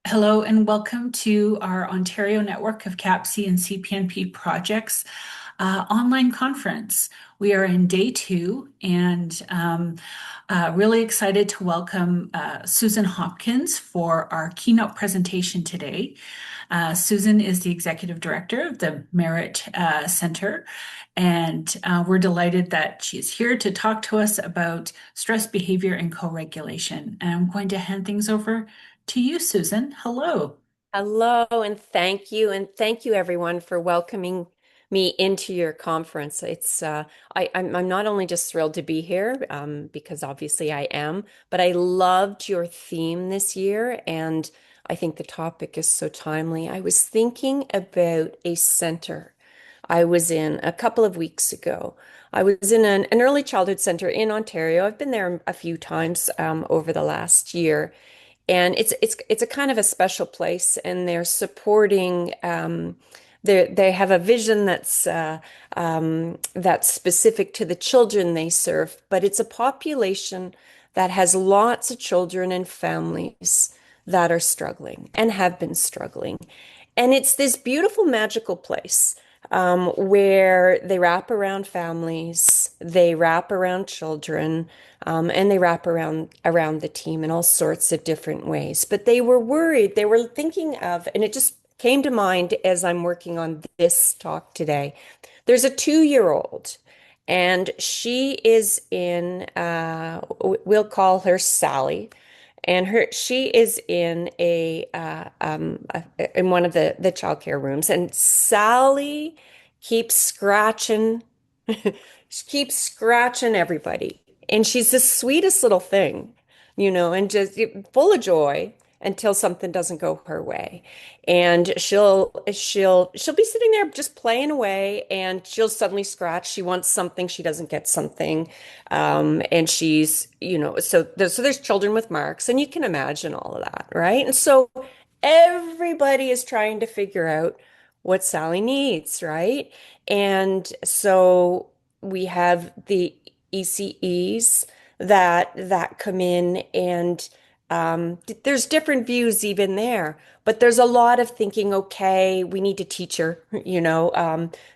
Hello and welcome to our Ontario Network of CAPC and CPNP projects online conference. We are in day two and really excited to welcome Susan Hopkins for our keynote presentation today. Susan is the Executive Director of the MEHRIT Center, and we're delighted that she's here to talk to us about stress behavior and co-regulation. And I'm going to hand things over to you, Susan. Hello. Hello, and thank you. And thank you, everyone, for welcoming me into your conference. I'm not only just thrilled to be here, because obviously I am, but I loved your theme this year. And I think the topic is so timely. I was thinking about a center I was in a couple of weeks ago. I was in an early childhood center in Ontario. I've been there a few times over the last year. And it's a kind of a special place, and they're supporting. They have a vision that's specific to the children they serve, but it's a population that has lots of children and families that are struggling and have been struggling. And it's this beautiful, magical place where they wrap around families, they wrap around children, and they wrap around the team in all sorts of different ways. But they were worried. They were thinking of, and it just came to mind as I'm working on this talk today. There's a 2-year-old, and she is in. We'll call her Sally, and she is in in one of the childcare rooms, and Sally keeps scratching, she keeps scratching everybody, and she's the sweetest little thing, and just full of joy until something doesn't go her way. And she'll be sitting there just playing away, and she'll suddenly scratch. She wants something, she doesn't get something. And so there's children with marks, and you can imagine all of that, right? And so everybody is trying to figure out what Sally needs, right? And so we have the ECEs that come in, and there's different views even there, but there's a lot of thinking, okay, we need to teach her,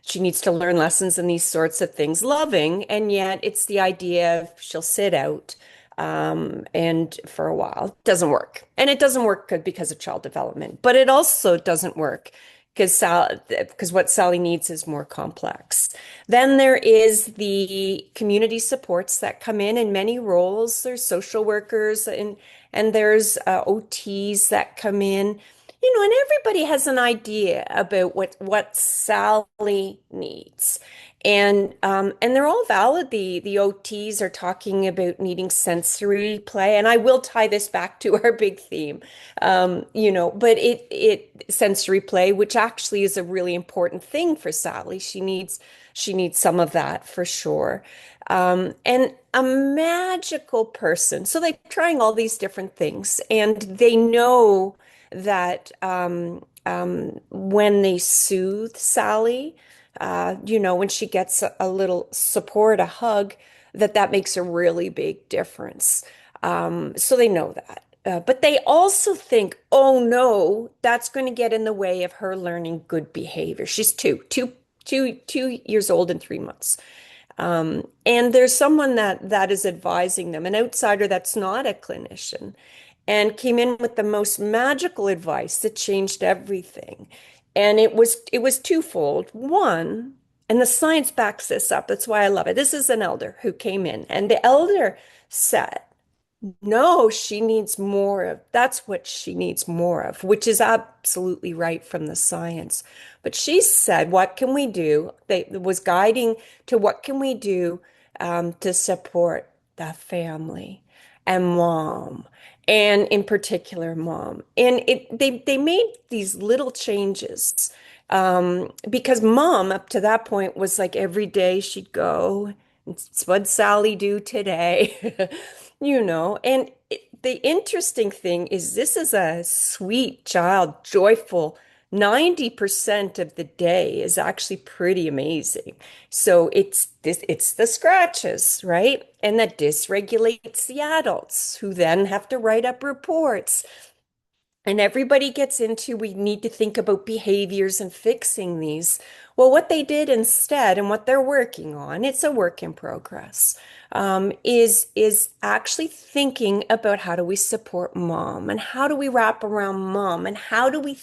she needs to learn lessons and these sorts of things, loving, and yet it's the idea of she'll sit out and for a while. It doesn't work. And it doesn't work good because of child development, but it also doesn't work because what Sally needs is more complex. Then there is the community supports that come in many roles. There's social workers and there's OTs that come in, and everybody has an idea about what Sally needs. And they're all valid. The OTs are talking about needing sensory play, and I will tie this back to our big theme, but it sensory play, which actually is a really important thing for Sally. She needs some of that for sure. And a magical person. So they're trying all these different things, and they know that when they soothe Sally, when she gets a little support, a hug, that makes a really big difference. So they know that. But they also think, oh no, that's going to get in the way of her learning good behavior. She's 2 years old and 3 months. And there's someone that is advising them, an outsider that's not a clinician, and came in with the most magical advice that changed everything. And it was twofold. One, and the science backs this up. That's why I love it. This is an elder who came in, and the elder said, no, she needs more of, that's what she needs more of, which is absolutely right from the science. But she said, what can we do? They was guiding to what can we do to support the family and mom, and in particular mom. And they made these little changes because mom up to that point was like every day she'd go, what'd Sally do today? And the interesting thing is this is a sweet child, joyful. 90% of the day is actually pretty amazing. So it's the scratches, right? And that dysregulates the adults who then have to write up reports. And everybody gets into we need to think about behaviors and fixing these. Well, what they did instead and what they're working on, it's a work in progress, is actually thinking about how do we support mom and how do we wrap around mom and how do we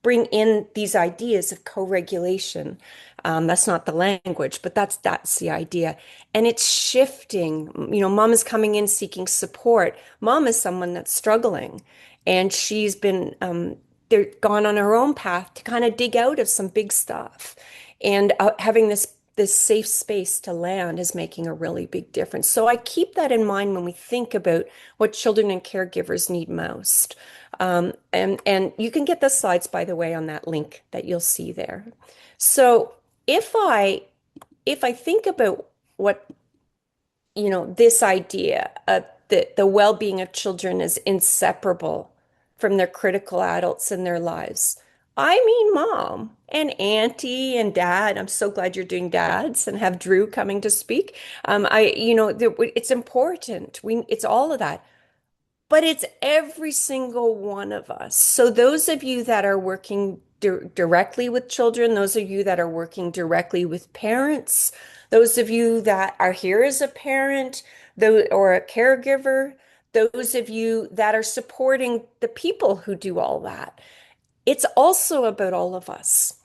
bring in these ideas of co-regulation. That's not the language, but that's the idea. And it's shifting. Mom is coming in seeking support. Mom is someone that's struggling. And she's been gone on her own path to kind of dig out of some big stuff. And having this safe space to land is making a really big difference. So I keep that in mind when we think about what children and caregivers need most. And you can get the slides, by the way, on that link that you'll see there. So if I if I think about what this idea of the well-being of children is inseparable from their critical adults in their lives. I mean, mom and auntie and dad. I'm so glad you're doing dads and have Drew coming to speak. It's important. It's all of that. But it's every single one of us. So those of you that are working directly with children, those of you that are working directly with parents, those of you that are here as a parent, or a caregiver, those of you that are supporting the people who do all that. It's also about all of us.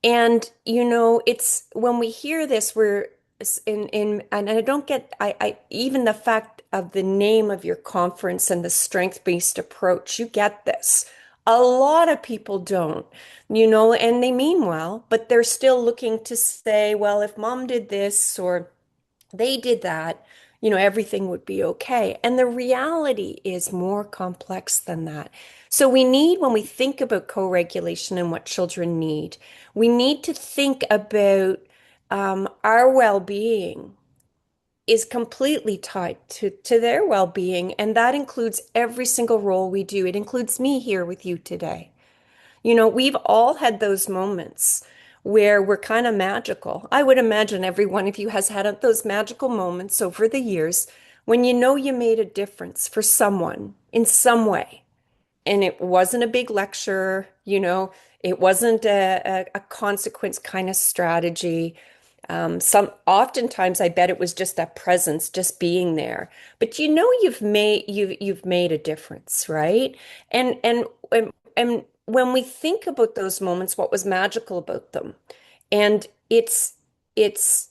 And it's when we hear this, we're in and I don't get I even the fact of the name of your conference and the strength-based approach, you get this. A lot of people don't, and they mean well, but they're still looking to say, well, if mom did this or they did that, everything would be okay. And the reality is more complex than that. So when we think about co-regulation and what children need, we need to think about our well-being is completely tied to their well-being. And that includes every single role we do. It includes me here with you today. We've all had those moments where we're kind of magical. I would imagine every one of you has had those magical moments over the years when you made a difference for someone in some way. And it wasn't a big lecture, it wasn't a consequence kind of strategy. Oftentimes I bet it was just that presence, just being there. But you've made a difference, right? And when we think about those moments, what was magical about them? And it's it's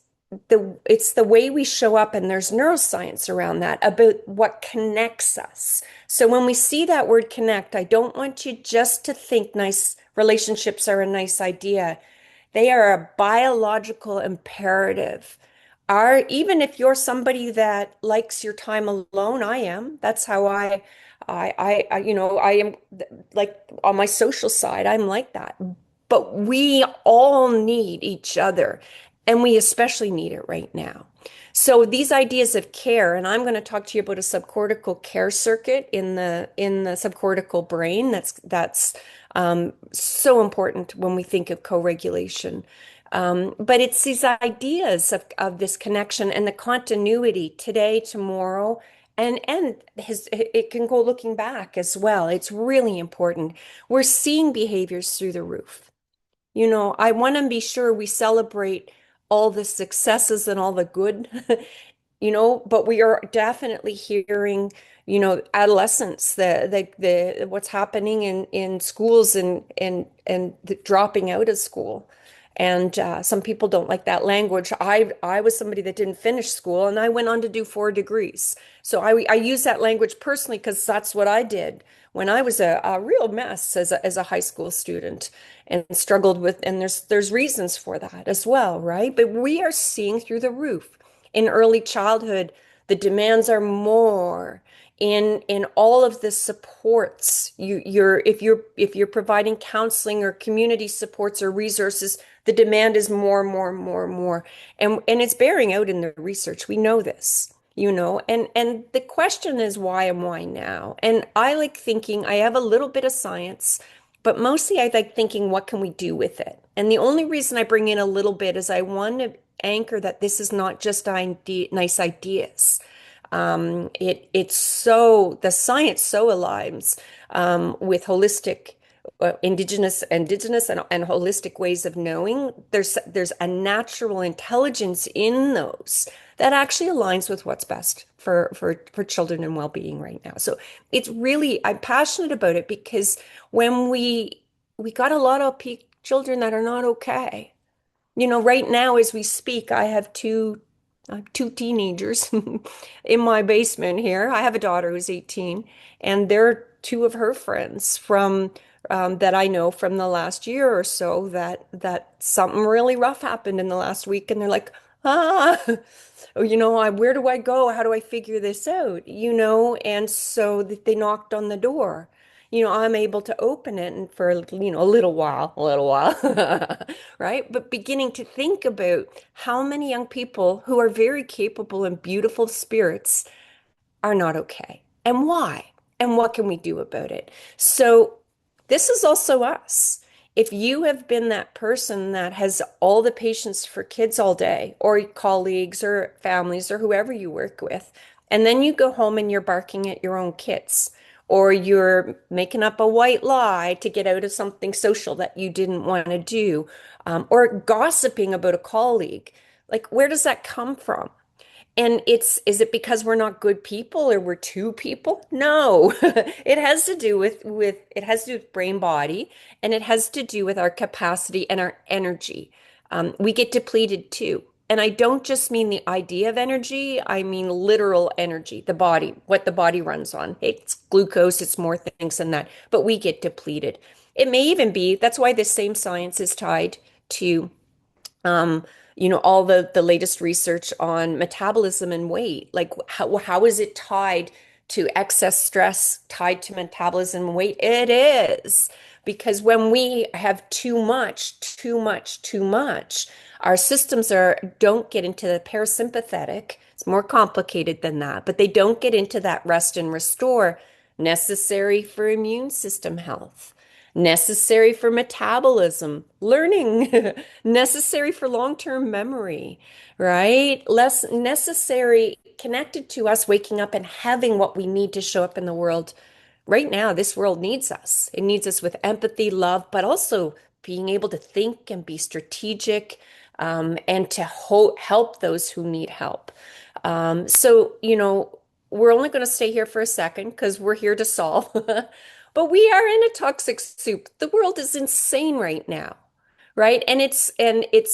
the way we show up, and there's neuroscience around that about what connects us. So when we see that word connect, I don't want you just to think nice relationships are a nice idea. They are a biological imperative. Even if you're somebody that likes your time alone, I am. That's how I am like on my social side, I'm like that. But we all need each other, and we especially need it right now. So these ideas of care, and I'm going to talk to you about a subcortical care circuit in the subcortical brain. That's so important when we think of co-regulation. But it's these ideas of this connection and the continuity today, tomorrow, and it can go looking back as well. It's really important. We're seeing behaviors through the roof. I want to be sure we celebrate all the successes and all the good, but we are definitely hearing, adolescents, the what's happening in schools and the dropping out of school. And some people don't like that language. I was somebody that didn't finish school, and I went on to do 4 degrees. So I use that language personally because that's what I did when I was a real mess as a high school student and struggled with. And there's reasons for that as well, right? But we are seeing through the roof in early childhood. The demands are more in all of the supports. If you're providing counseling or community supports or resources, the demand is more and more and more and more. And it's bearing out in the research. We know this, and the question is why and why now? And I like thinking, I have a little bit of science, but mostly I like thinking, what can we do with it? And the only reason I bring in a little bit is I want to anchor that this is not just nice ideas. It's so the science so aligns with holistic, indigenous and holistic ways of knowing. There's a natural intelligence in those that actually aligns with what's best for children and well-being right now. So it's really I'm passionate about it because when we got a lot of children that are not okay. Right now as we speak, I have two teenagers in my basement here. I have a daughter who's 18, and they're two of her friends from that I know from the last year or so that something really rough happened in the last week, and they're like, ah, where do I go? How do I figure this out? And so they knocked on the door. I'm able to open it and for, a little while, right? But beginning to think about how many young people who are very capable and beautiful spirits are not okay and why and what can we do about it? So this is also us. If you have been that person that has all the patience for kids all day, or colleagues or families or whoever you work with, and then you go home and you're barking at your own kids, or you're making up a white lie to get out of something social that you didn't want to do, or gossiping about a colleague, like where does that come from? And is it because we're not good people or we're two people? No. It has to do with brain body, and it has to do with our capacity and our energy. We get depleted too. And I don't just mean the idea of energy, I mean literal energy, the body, what the body runs on. It's glucose, it's more things than that, but we get depleted. It may even be, that's why the same science is tied to um, all the latest research on metabolism and weight. Like how is it tied to excess stress, tied to metabolism and weight? It is. Because when we have too much, our systems don't get into the parasympathetic. It's more complicated than that, but they don't get into that rest and restore necessary for immune system health, necessary for metabolism, learning, necessary for long-term memory, right? Less necessary, connected to us waking up and having what we need to show up in the world. Right now, this world needs us. It needs us with empathy, love, but also being able to think and be strategic, and to help those who need help. So, we're only going to stay here for a second because we're here to solve. But we are in a toxic soup. The world is insane right now, right? And it's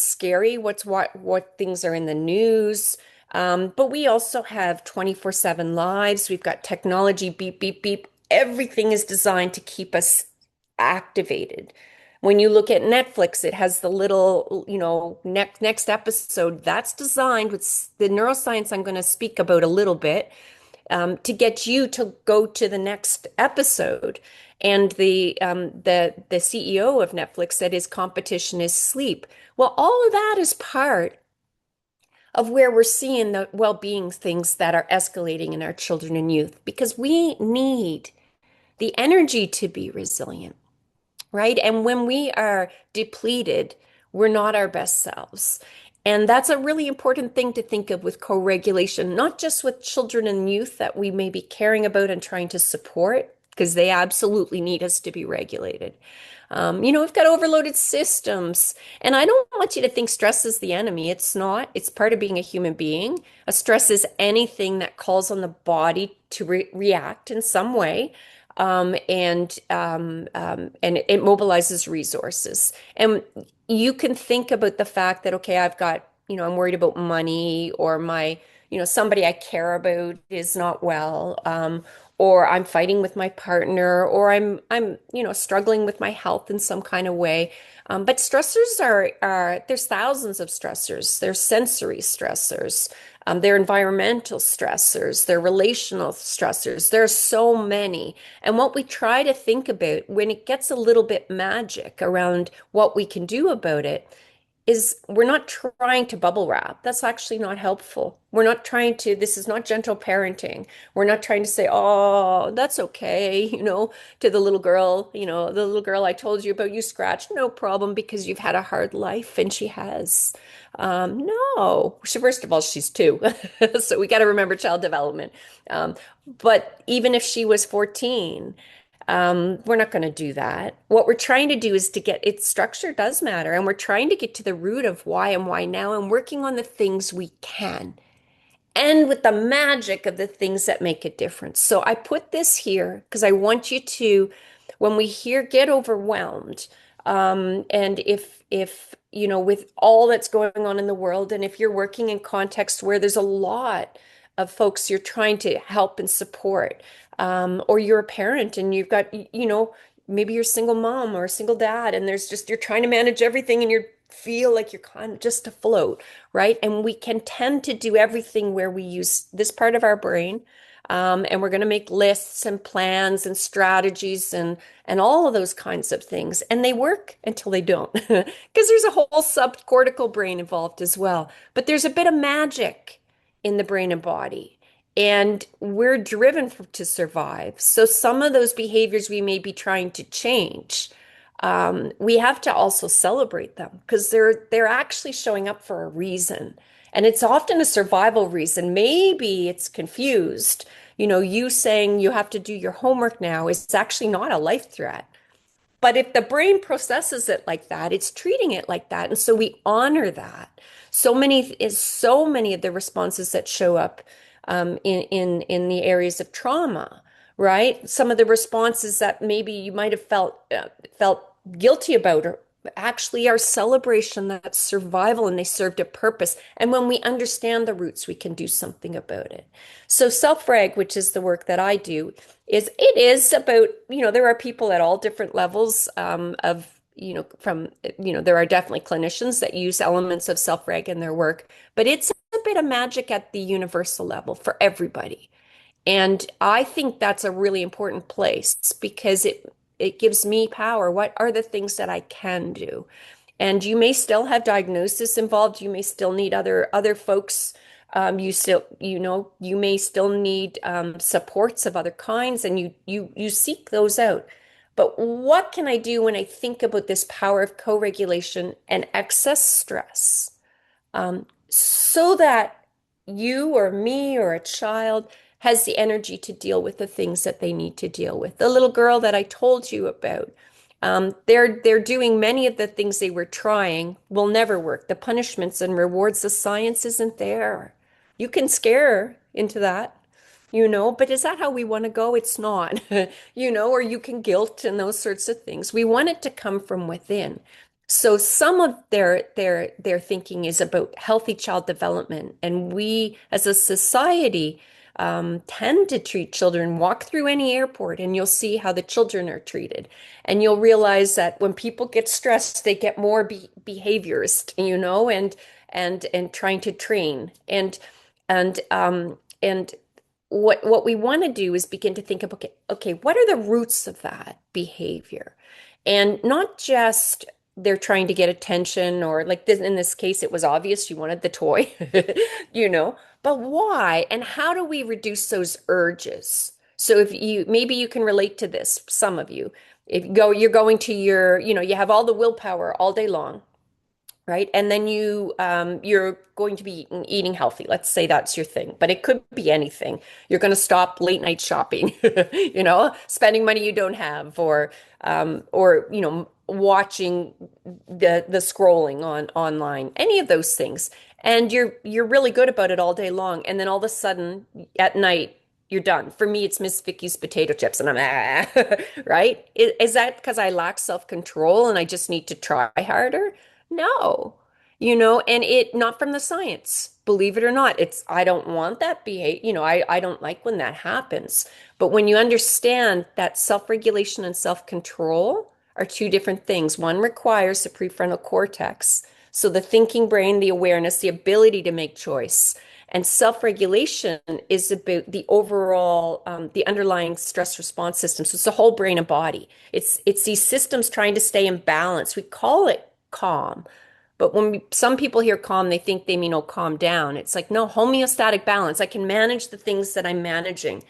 scary what things are in the news. But we also have 24/7 lives. We've got technology, beep, beep, beep. Everything is designed to keep us activated. When you look at Netflix, it has the little, next episode that's designed with the neuroscience I'm going to speak about a little bit, to get you to go to the next episode. And the CEO of Netflix said his competition is sleep. Well, all of that is part of where we're seeing the well-being things that are escalating in our children and youth, because we need the energy to be resilient, right? And when we are depleted, we're not our best selves. And that's a really important thing to think of with co-regulation, not just with children and youth that we may be caring about and trying to support, because they absolutely need us to be regulated. We've got overloaded systems. And I don't want you to think stress is the enemy. It's not. It's part of being a human being. A stress is anything that calls on the body to react in some way. And it mobilizes resources. And you can think about the fact that, okay, I'm worried about money, or somebody I care about is not well, or I'm fighting with my partner, or I'm struggling with my health in some kind of way. But stressors there's thousands of stressors. There's sensory stressors. They're environmental stressors, they're relational stressors. There are so many. And what we try to think about when it gets a little bit magic around what we can do about it is we're not trying to bubble wrap. That's actually not helpful. We're not trying to, this is not gentle parenting. We're not trying to say, oh, that's okay, to the little girl, the little girl I told you about, you scratched, no problem because you've had a hard life and she has. No, first of all, she's 2. So we got to remember child development. But even if she was 14, we're not going to do that. What we're trying to do is to get its structure does matter, and we're trying to get to the root of why and why now, and working on the things we can and with the magic of the things that make a difference. So I put this here because I want you to, when we hear get overwhelmed, and if with all that's going on in the world, and if you're working in contexts where there's a lot of folks you're trying to help and support, or you're a parent and you've got, maybe you're a single mom or a single dad, and there's just you're trying to manage everything and you feel like you're kind of just afloat, right? And we can tend to do everything where we use this part of our brain, and we're going to make lists and plans and strategies and all of those kinds of things. And they work until they don't, because there's a whole subcortical brain involved as well. But there's a bit of magic in the brain and body. And we're driven to survive. So some of those behaviors we may be trying to change, we have to also celebrate them because they're actually showing up for a reason. And it's often a survival reason. Maybe it's confused. You saying you have to do your homework now is actually not a life threat. But if the brain processes it like that, it's treating it like that. And so we honor that. So many of the responses that show up in the areas of trauma, right? Some of the responses that maybe you might have felt guilty about or actually are celebration, that's survival, and they served a purpose. And when we understand the roots, we can do something about it. So self-reg, which is the work that I do, it is about, there are people at all different levels there are definitely clinicians that use elements of self-reg in their work, but it's a bit of magic at the universal level for everybody. And I think that's a really important place because it gives me power. What are the things that I can do? And you may still have diagnosis involved. You may still need other folks. You may still need supports of other kinds, and you seek those out. But what can I do when I think about this power of co-regulation and excess stress? So that you or me or a child has the energy to deal with the things that they need to deal with. The little girl that I told you about, they're doing many of the things they were trying will never work. The punishments and rewards, the science isn't there. You can scare her into that, but is that how we want to go? It's not, or you can guilt and those sorts of things. We want it to come from within. So some of their thinking is about healthy child development, and we as a society tend to treat children. Walk through any airport, and you'll see how the children are treated, and you'll realize that when people get stressed, they get more behaviorist, and trying to train and what we want to do is begin to think of, okay, what are the roots of that behavior? And not just they're trying to get attention, or like this, in this case, it was obvious you wanted the toy, but why? And how do we reduce those urges? So if maybe you can relate to this, some of you, if you're going to you have all the willpower all day long, right? And then you're going to be eating healthy. Let's say that's your thing, but it could be anything. You're going to stop late night shopping, spending money you don't have, or watching the scrolling online, any of those things. And you're really good about it all day long, and then all of a sudden at night you're done. For me, it's Miss Vicky's potato chips, and I'm right? Is that because I lack self-control and I just need to try harder? No, and it not from the science, believe it or not. I don't want that behavior. I don't like when that happens. But when you understand that self-regulation and self-control are two different things, one requires the prefrontal cortex. So the thinking brain, the awareness, the ability to make choice. And self-regulation is about the overall, the underlying stress response system. So it's the whole brain and body. It's these systems trying to stay in balance. We call it calm, But some people hear calm, they think they mean, oh, calm down. It's like, no, homeostatic balance. I can manage the things that I'm managing.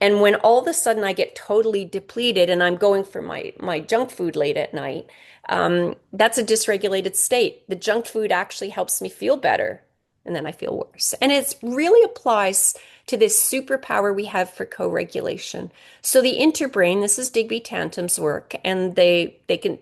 And when all of a sudden I get totally depleted and I'm going for my junk food late at night, that's a dysregulated state. The junk food actually helps me feel better, and then I feel worse. And it really applies to this superpower we have for co-regulation. So the interbrain, this is Digby Tantum's work, and they can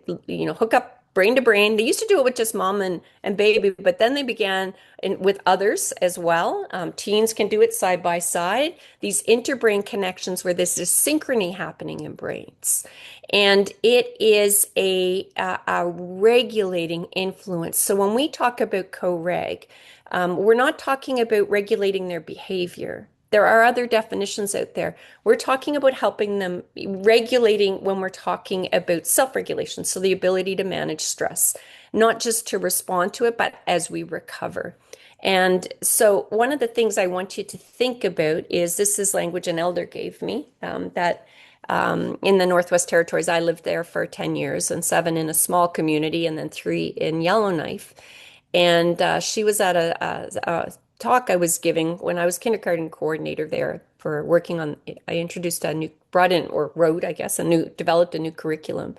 hook up brain to brain. They used to do it with just mom and baby, but then they began with others as well. Teens can do it side by side. These interbrain connections where there's this synchrony happening in brains. And it is a regulating influence. So when we talk about co-reg, we're not talking about regulating their behavior. There are other definitions out there. We're talking about helping them regulating when we're talking about self-regulation, so the ability to manage stress, not just to respond to it, but as we recover. And so one of the things I want you to think about is this is language an elder gave me that in the Northwest Territories, I lived there for 10 years and 7 in a small community and then 3 in Yellowknife. And she was at a talk I was giving when I was kindergarten coordinator there for working on, I introduced a new, brought in or wrote, I guess, developed a new curriculum.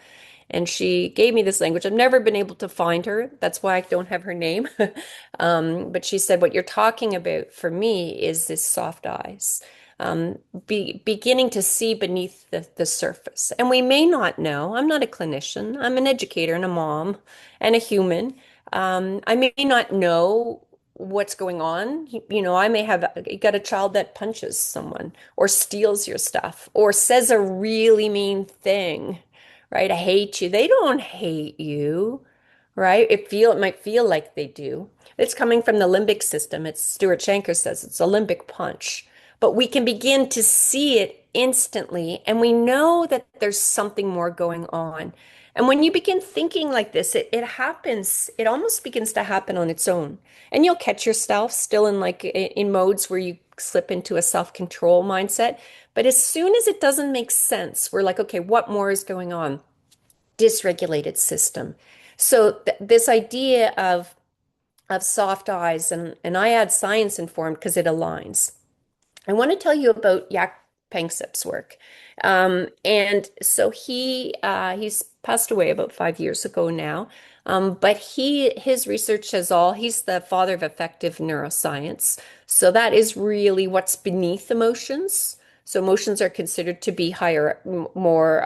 And she gave me this language. I've never been able to find her. That's why I don't have her name. But she said, what you're talking about for me is this soft eyes, beginning to see beneath the surface. And we may not know. I'm not a clinician. I'm an educator and a mom and a human. I may not know what's going on. I may have got a child that punches someone or steals your stuff or says a really mean thing, right? I hate you. They don't hate you, right? It might feel like they do. It's coming from the limbic system. It's Stuart Shanker says it's a limbic punch. But we can begin to see it instantly, and we know that there's something more going on. And when you begin thinking like this, it happens, it almost begins to happen on its own. And you'll catch yourself still in modes where you slip into a self-control mindset. But as soon as it doesn't make sense, we're like, okay, what more is going on? Dysregulated system. So this idea of soft eyes, and I add science informed because it aligns. I want to tell you about Yak Pangsip's work. And so he's passed away about 5 years ago now. But his research he's the father of effective neuroscience. So that is really what's beneath emotions. So emotions are considered to be more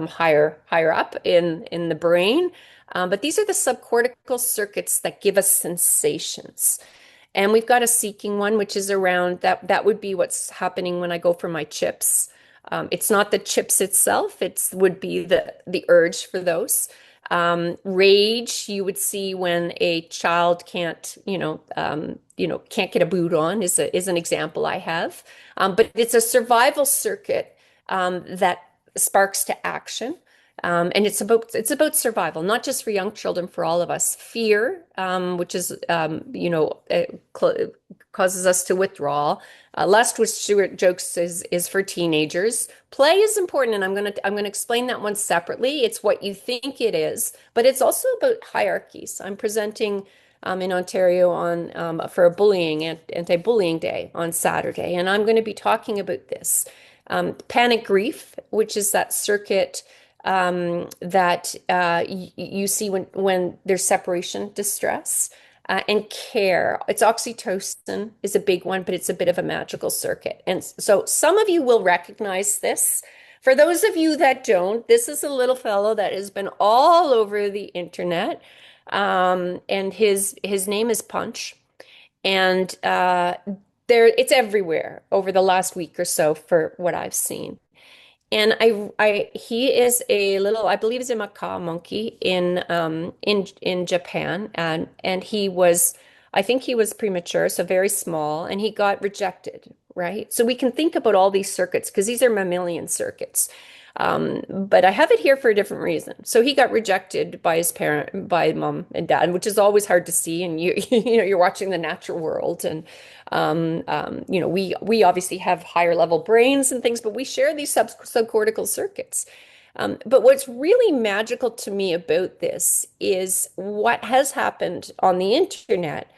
higher up in the brain. But these are the subcortical circuits that give us sensations. And we've got a seeking one, which is around that would be what's happening when I go for my chips. It's not the chips itself, would be the urge for those. Rage, you would see when a child can't get a boot on is an example I have. But it's a survival circuit that sparks to action. And it's about survival, not just for young children, for all of us. Fear, which is causes us to withdraw. Lust, which Stuart jokes is for teenagers. Play is important, and I'm gonna explain that one separately. It's what you think it is, but it's also about hierarchies. I'm presenting in Ontario for a anti-bullying day on Saturday, and I'm going to be talking about this. Panic grief, which is that circuit that you see when there's separation distress, and care. It's oxytocin is a big one, but it's a bit of a magical circuit. And so some of you will recognize this. For those of you that don't, this is a little fellow that has been all over the internet, and his name is Punch, and it's everywhere over the last week or so for what I've seen. And he is I believe he's a macaw monkey in Japan, and I think he was premature, so very small, and he got rejected, right? So we can think about all these circuits because these are mammalian circuits. But I have it here for a different reason. So he got rejected by mom and dad, which is always hard to see. And you're watching the natural world, and we obviously have higher level brains and things, but we share these subcortical circuits. But what's really magical to me about this is what has happened on the internet,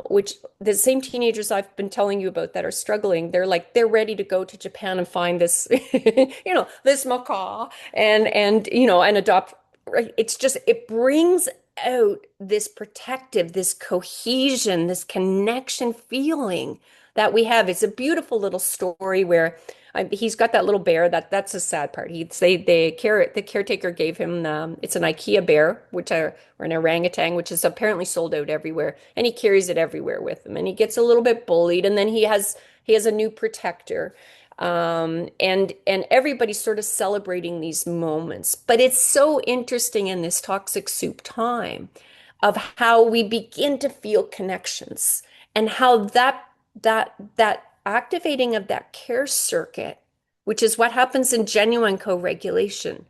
which the same teenagers I've been telling you about that are struggling, they're ready to go to Japan and find this, this macaw and adopt. Right? It's just it brings out this protective, this cohesion, this connection feeling that we have. It's a beautiful little story where he's got that little bear. That's a sad part. The caretaker gave him it's an IKEA bear, or an orangutan, which is apparently sold out everywhere, and he carries it everywhere with him. And he gets a little bit bullied, and then he has a new protector. And everybody's sort of celebrating these moments. But it's so interesting in this toxic soup time of how we begin to feel connections and how that activating of that care circuit, which is what happens in genuine co-regulation,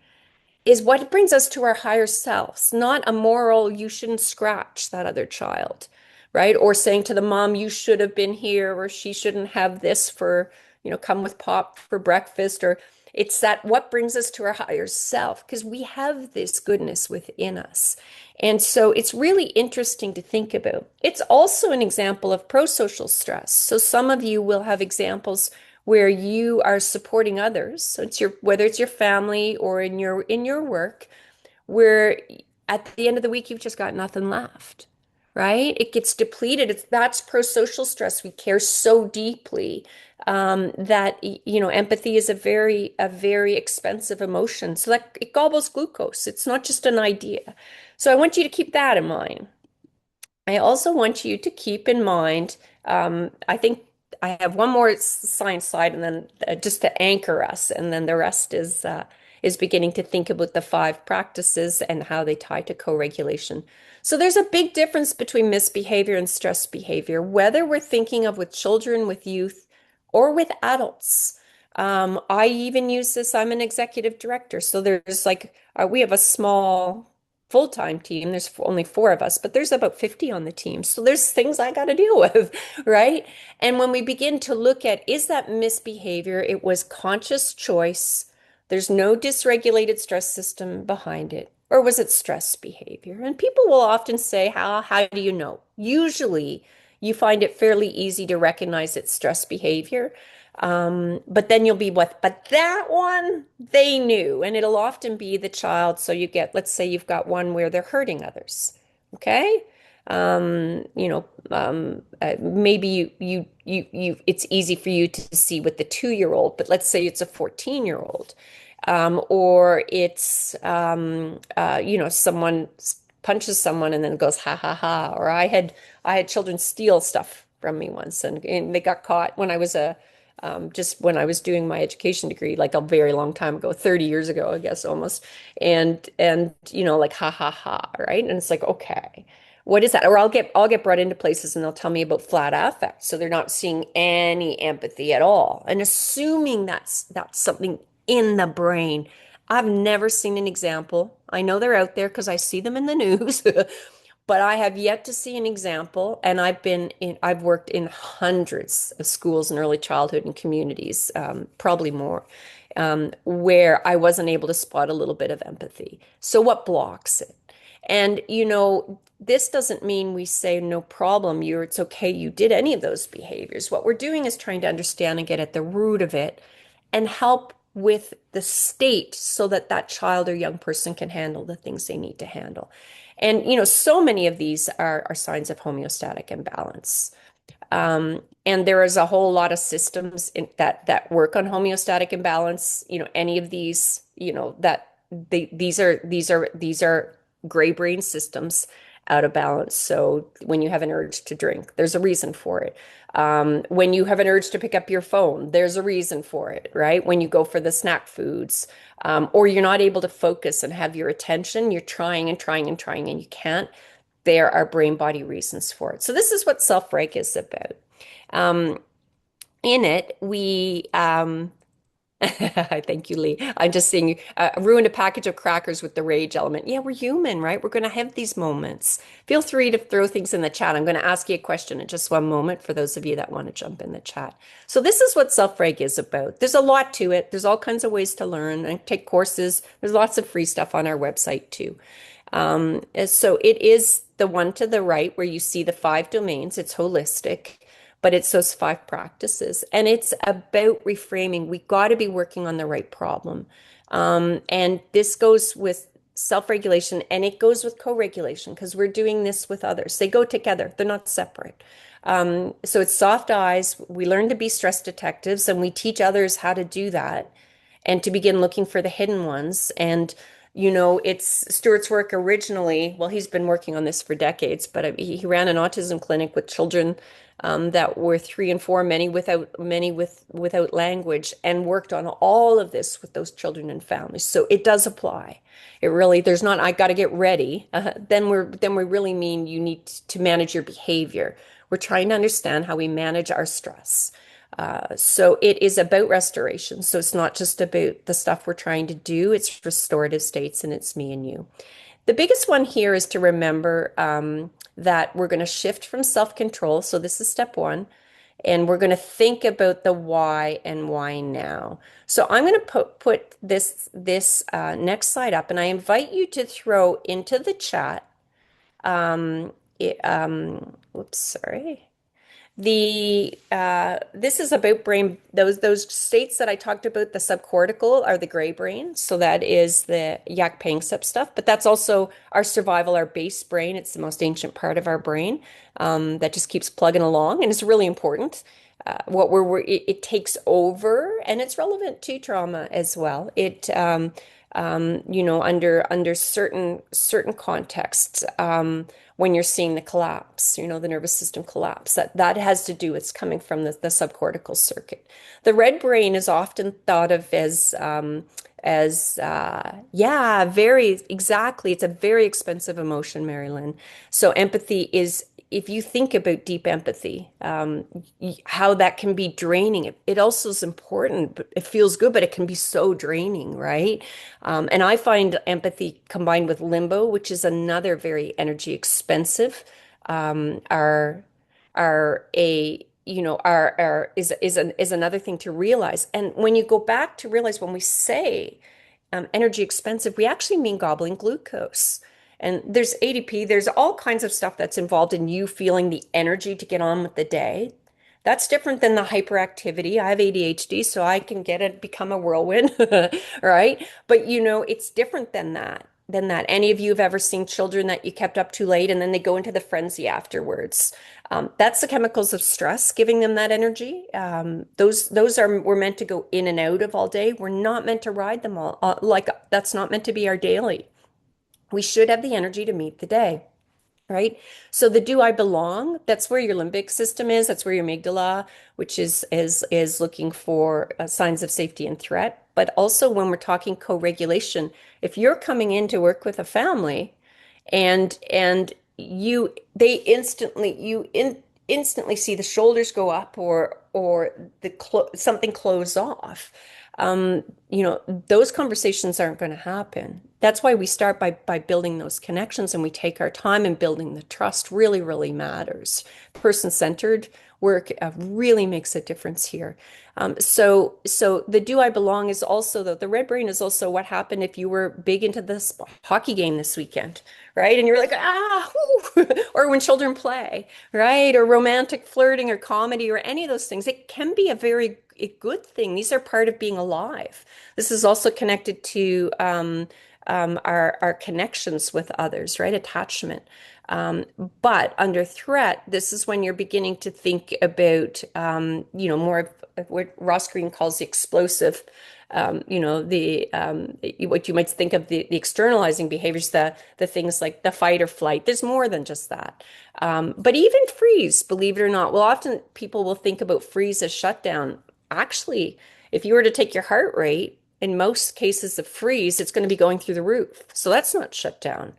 is what brings us to our higher selves, not a moral, you shouldn't scratch that other child, right? Or saying to the mom, you should have been here, or she shouldn't have this for, come with pop for breakfast, or it's that what brings us to our higher self, because we have this goodness within us. And so it's really interesting to think about. It's also an example of pro-social stress. So some of you will have examples where you are supporting others. So it's whether it's your family or in your work, where at the end of the week you've just got nothing left, right? It gets depleted. That's pro-social stress. We care so deeply that empathy is a very expensive emotion. So that it gobbles glucose. It's not just an idea. So I want you to keep that in mind. I also want you to keep in mind, I think I have one more science slide and then just to anchor us, and then the rest is beginning to think about the five practices and how they tie to co-regulation. So there's a big difference between misbehavior and stress behavior, whether we're thinking of with children, with youth, or with adults. I even use this, I'm an executive director. So we have a small full-time team. There's only four of us, but there's about 50 on the team. So there's things I got to deal with, right? And when we begin to look at, is that misbehavior? It was conscious choice. There's no dysregulated stress system behind it. Or was it stress behavior? And people will often say, how do you know? Usually you find it fairly easy to recognize it's stress behavior. But then you'll be what? But that one, they knew. And it'll often be the child. So let's say you've got one where they're hurting others. Okay. Maybe it's easy for you to see with the 2-year-old, but let's say it's a 14-year-old. Or it's, someone punches someone and then goes, ha ha ha. Or I had children steal stuff from me once, and they got caught when I was just when I was doing my education degree, like a very long time ago, 30 years ago, I guess almost. And like ha ha ha, right? And it's like, okay, what is that? Or I'll get brought into places and they'll tell me about flat affect. So they're not seeing any empathy at all. And assuming that's something in the brain. I've never seen an example. I know they're out there because I see them in the news. But I have yet to see an example, and I've worked in hundreds of schools in early childhood and communities, probably more, where I wasn't able to spot a little bit of empathy. So what blocks it? And this doesn't mean we say no problem, it's okay, you did any of those behaviors. What we're doing is trying to understand and get at the root of it and help with the state so that that child or young person can handle the things they need to handle. And so many of these are signs of homeostatic imbalance. And there is a whole lot of systems that work on homeostatic imbalance. Any of these, these are gray brain systems out of balance. So when you have an urge to drink, there's a reason for it. When you have an urge to pick up your phone, there's a reason for it, right? When you go for the snack foods, or you're not able to focus and have your attention, you're trying and trying and trying and you can't. There are brain body reasons for it. So this is what self-reg is about. In it, we Thank you, Lee. I'm just saying, ruined a package of crackers with the rage element. Yeah, we're human, right? We're going to have these moments. Feel free to throw things in the chat. I'm going to ask you a question in just one moment for those of you that want to jump in the chat. So this is what self-reg is about. There's a lot to it. There's all kinds of ways to learn and take courses. There's lots of free stuff on our website too. So it is the one to the right where you see the 5 domains. It's holistic, but it's those 5 practices. And it's about reframing. We got to be working on the right problem. And this goes with self-regulation and it goes with co-regulation because we're doing this with others. They go together, they're not separate. So it's soft eyes. We learn to be stress detectives and we teach others how to do that and to begin looking for the hidden ones. And, it's Stuart's work originally. Well, he's been working on this for decades, but he ran an autism clinic with children that were 3 and 4, many without language, and worked on all of this with those children and families. So it does apply. It really, there's not, I got to get ready. Then we really mean you need to manage your behavior. We're trying to understand how we manage our stress. So it is about restoration. So it's not just about the stuff we're trying to do, it's restorative states and it's me and you. The biggest one here is to remember that we're going to shift from self-control. So this is step one. And we're going to think about the why and why now. So I'm going to put this next slide up, and I invite you to throw into the chat. Whoops, sorry. This is about brain, those states that I talked about. The subcortical are the gray brain, so that is the yak pangsep stuff, but that's also our survival, our base brain. It's the most ancient part of our brain, that just keeps plugging along, and it's really important. It takes over, and it's relevant to trauma as well. Under certain contexts, when you're seeing the collapse, the nervous system collapse, that has to do, it's coming from the subcortical circuit. The red brain is often thought of yeah, very exactly. It's a very expensive emotion, Marilyn. So empathy is, if you think about deep empathy, how that can be draining. It also is important, but it feels good, but it can be so draining, right? And I find empathy combined with limbo, which is another very energy expensive, are a is another thing to realize. And when you go back to realize, when we say energy expensive, we actually mean gobbling glucose. And there's ADP, there's all kinds of stuff that's involved in you feeling the energy to get on with the day. That's different than the hyperactivity. I have ADHD, so I can become a whirlwind, right? But it's different than that. Any of you have ever seen children that you kept up too late and then they go into the frenzy afterwards? That's the chemicals of stress giving them that energy. We're meant to go in and out of all day. We're not meant to ride them all. Like that's not meant to be our daily. We should have the energy to meet the day, right? So the do I belong, that's where your limbic system is. That's where your amygdala, which is looking for signs of safety and threat. But also when we're talking co-regulation, if you're coming in to work with a family and instantly see the shoulders go up or something close off, those conversations aren't going to happen. That's why we start by building those connections, and we take our time, and building the trust really, really matters. Person-centered work really makes a difference here. So the do I belong is also the red brain is also what happened if you were big into this hockey game this weekend, right? And you're like, or when children play, right? Or romantic flirting or comedy or any of those things. It can be a good thing. These are part of being alive. This is also connected to our connections with others, right? Attachment. But under threat, this is when you're beginning to think about, more of what Ross Greene calls the explosive, what you might think of the externalizing behaviors, the things like the fight or flight. There's more than just that. But even freeze, believe it or not, well, often people will think about freeze as shutdown. Actually, if you were to take your heart rate, in most cases of freeze, it's going to be going through the roof. So that's not shut down.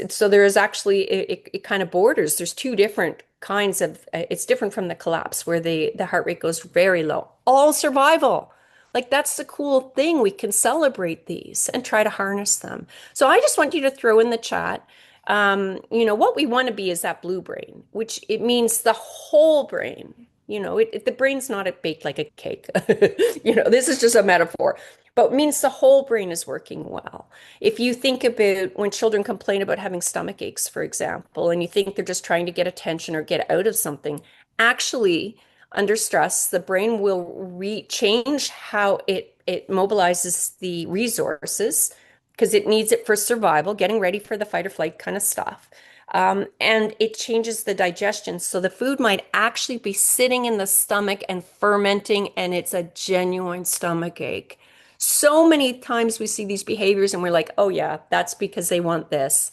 So there is actually, it kind of borders. There's two different kinds of, it's different from the collapse where the heart rate goes very low. All survival. Like that's the cool thing. We can celebrate these and try to harness them. So I just want you to throw in the chat. What we want to be is that blue brain, which it means the whole brain. The brain's not baked like a cake. This is just a metaphor, but it means the whole brain is working well. If you think about when children complain about having stomach aches, for example, and you think they're just trying to get attention or get out of something, actually, under stress, the brain will change how it mobilizes the resources because it needs it for survival, getting ready for the fight or flight kind of stuff. And it changes the digestion. So the food might actually be sitting in the stomach and fermenting, and it's a genuine stomach ache. So many times we see these behaviors and we're like, oh, yeah, that's because they want this.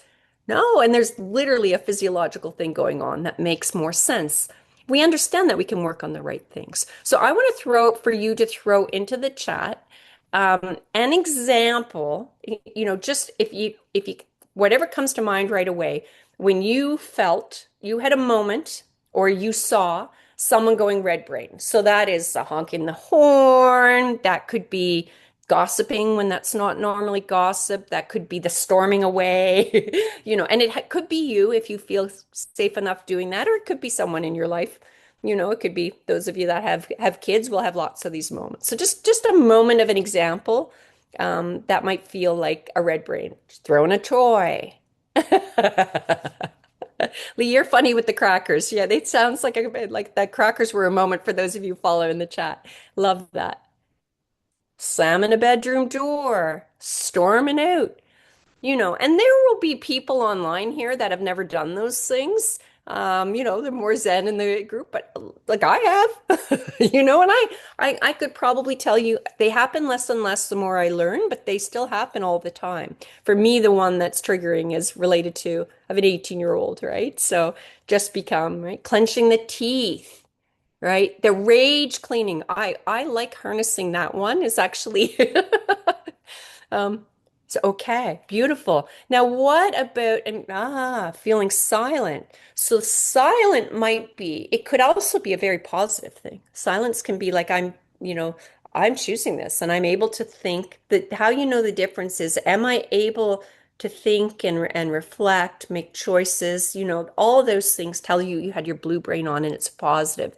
No, and there's literally a physiological thing going on that makes more sense. We understand that we can work on the right things. So I want to throw for you to throw into the chat an example, just if you, whatever comes to mind right away, when you felt you had a moment or you saw someone going red brain. So that is a honking the horn. That could be gossiping when that's not normally gossip. That could be the storming away, and it could be you if you feel safe enough doing that, or it could be someone in your life. It could be those of you that have kids will have lots of these moments. So just a moment of an example that might feel like a red brain. Just throwing a toy. Lee, you're funny with the crackers. Yeah, it sounds like that crackers were a moment for those of you following the chat. Love that. Slamming a bedroom door, storming out. And there will be people online here that have never done those things. They're more zen in the group, but like I have, and I could probably tell you they happen less and less the more I learn, but they still happen all the time. For me, the one that's triggering is related to I have an 18-year-old, right? So just become, right, clenching the teeth, right? The rage cleaning. I like harnessing that one is actually Um, so okay, beautiful. Now, what about feeling silent? So silent might be, it could also be a very positive thing. Silence can be like I'm choosing this and I'm able to think that how you know the difference is am I able to think and reflect, make choices, all those things tell you you had your blue brain on and it's positive.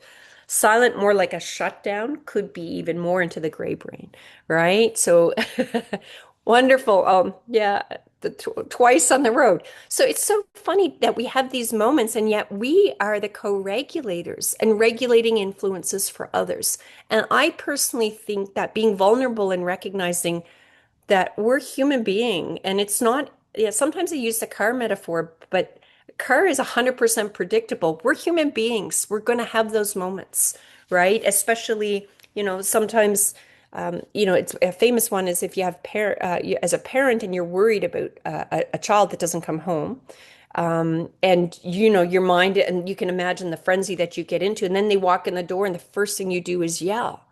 Silent, more like a shutdown, could be even more into the gray brain, right? So wonderful. Yeah, twice on the road. So it's so funny that we have these moments, and yet we are the co-regulators and regulating influences for others. And I personally think that being vulnerable and recognizing that we're human being, and it's not, yeah, sometimes I use the car metaphor, but car is 100% predictable. We're human beings. We're going to have those moments, right? Especially, sometimes it's a famous one is if you have as a parent and you're worried about a child that doesn't come home, and your mind and you can imagine the frenzy that you get into, and then they walk in the door, and the first thing you do is yell.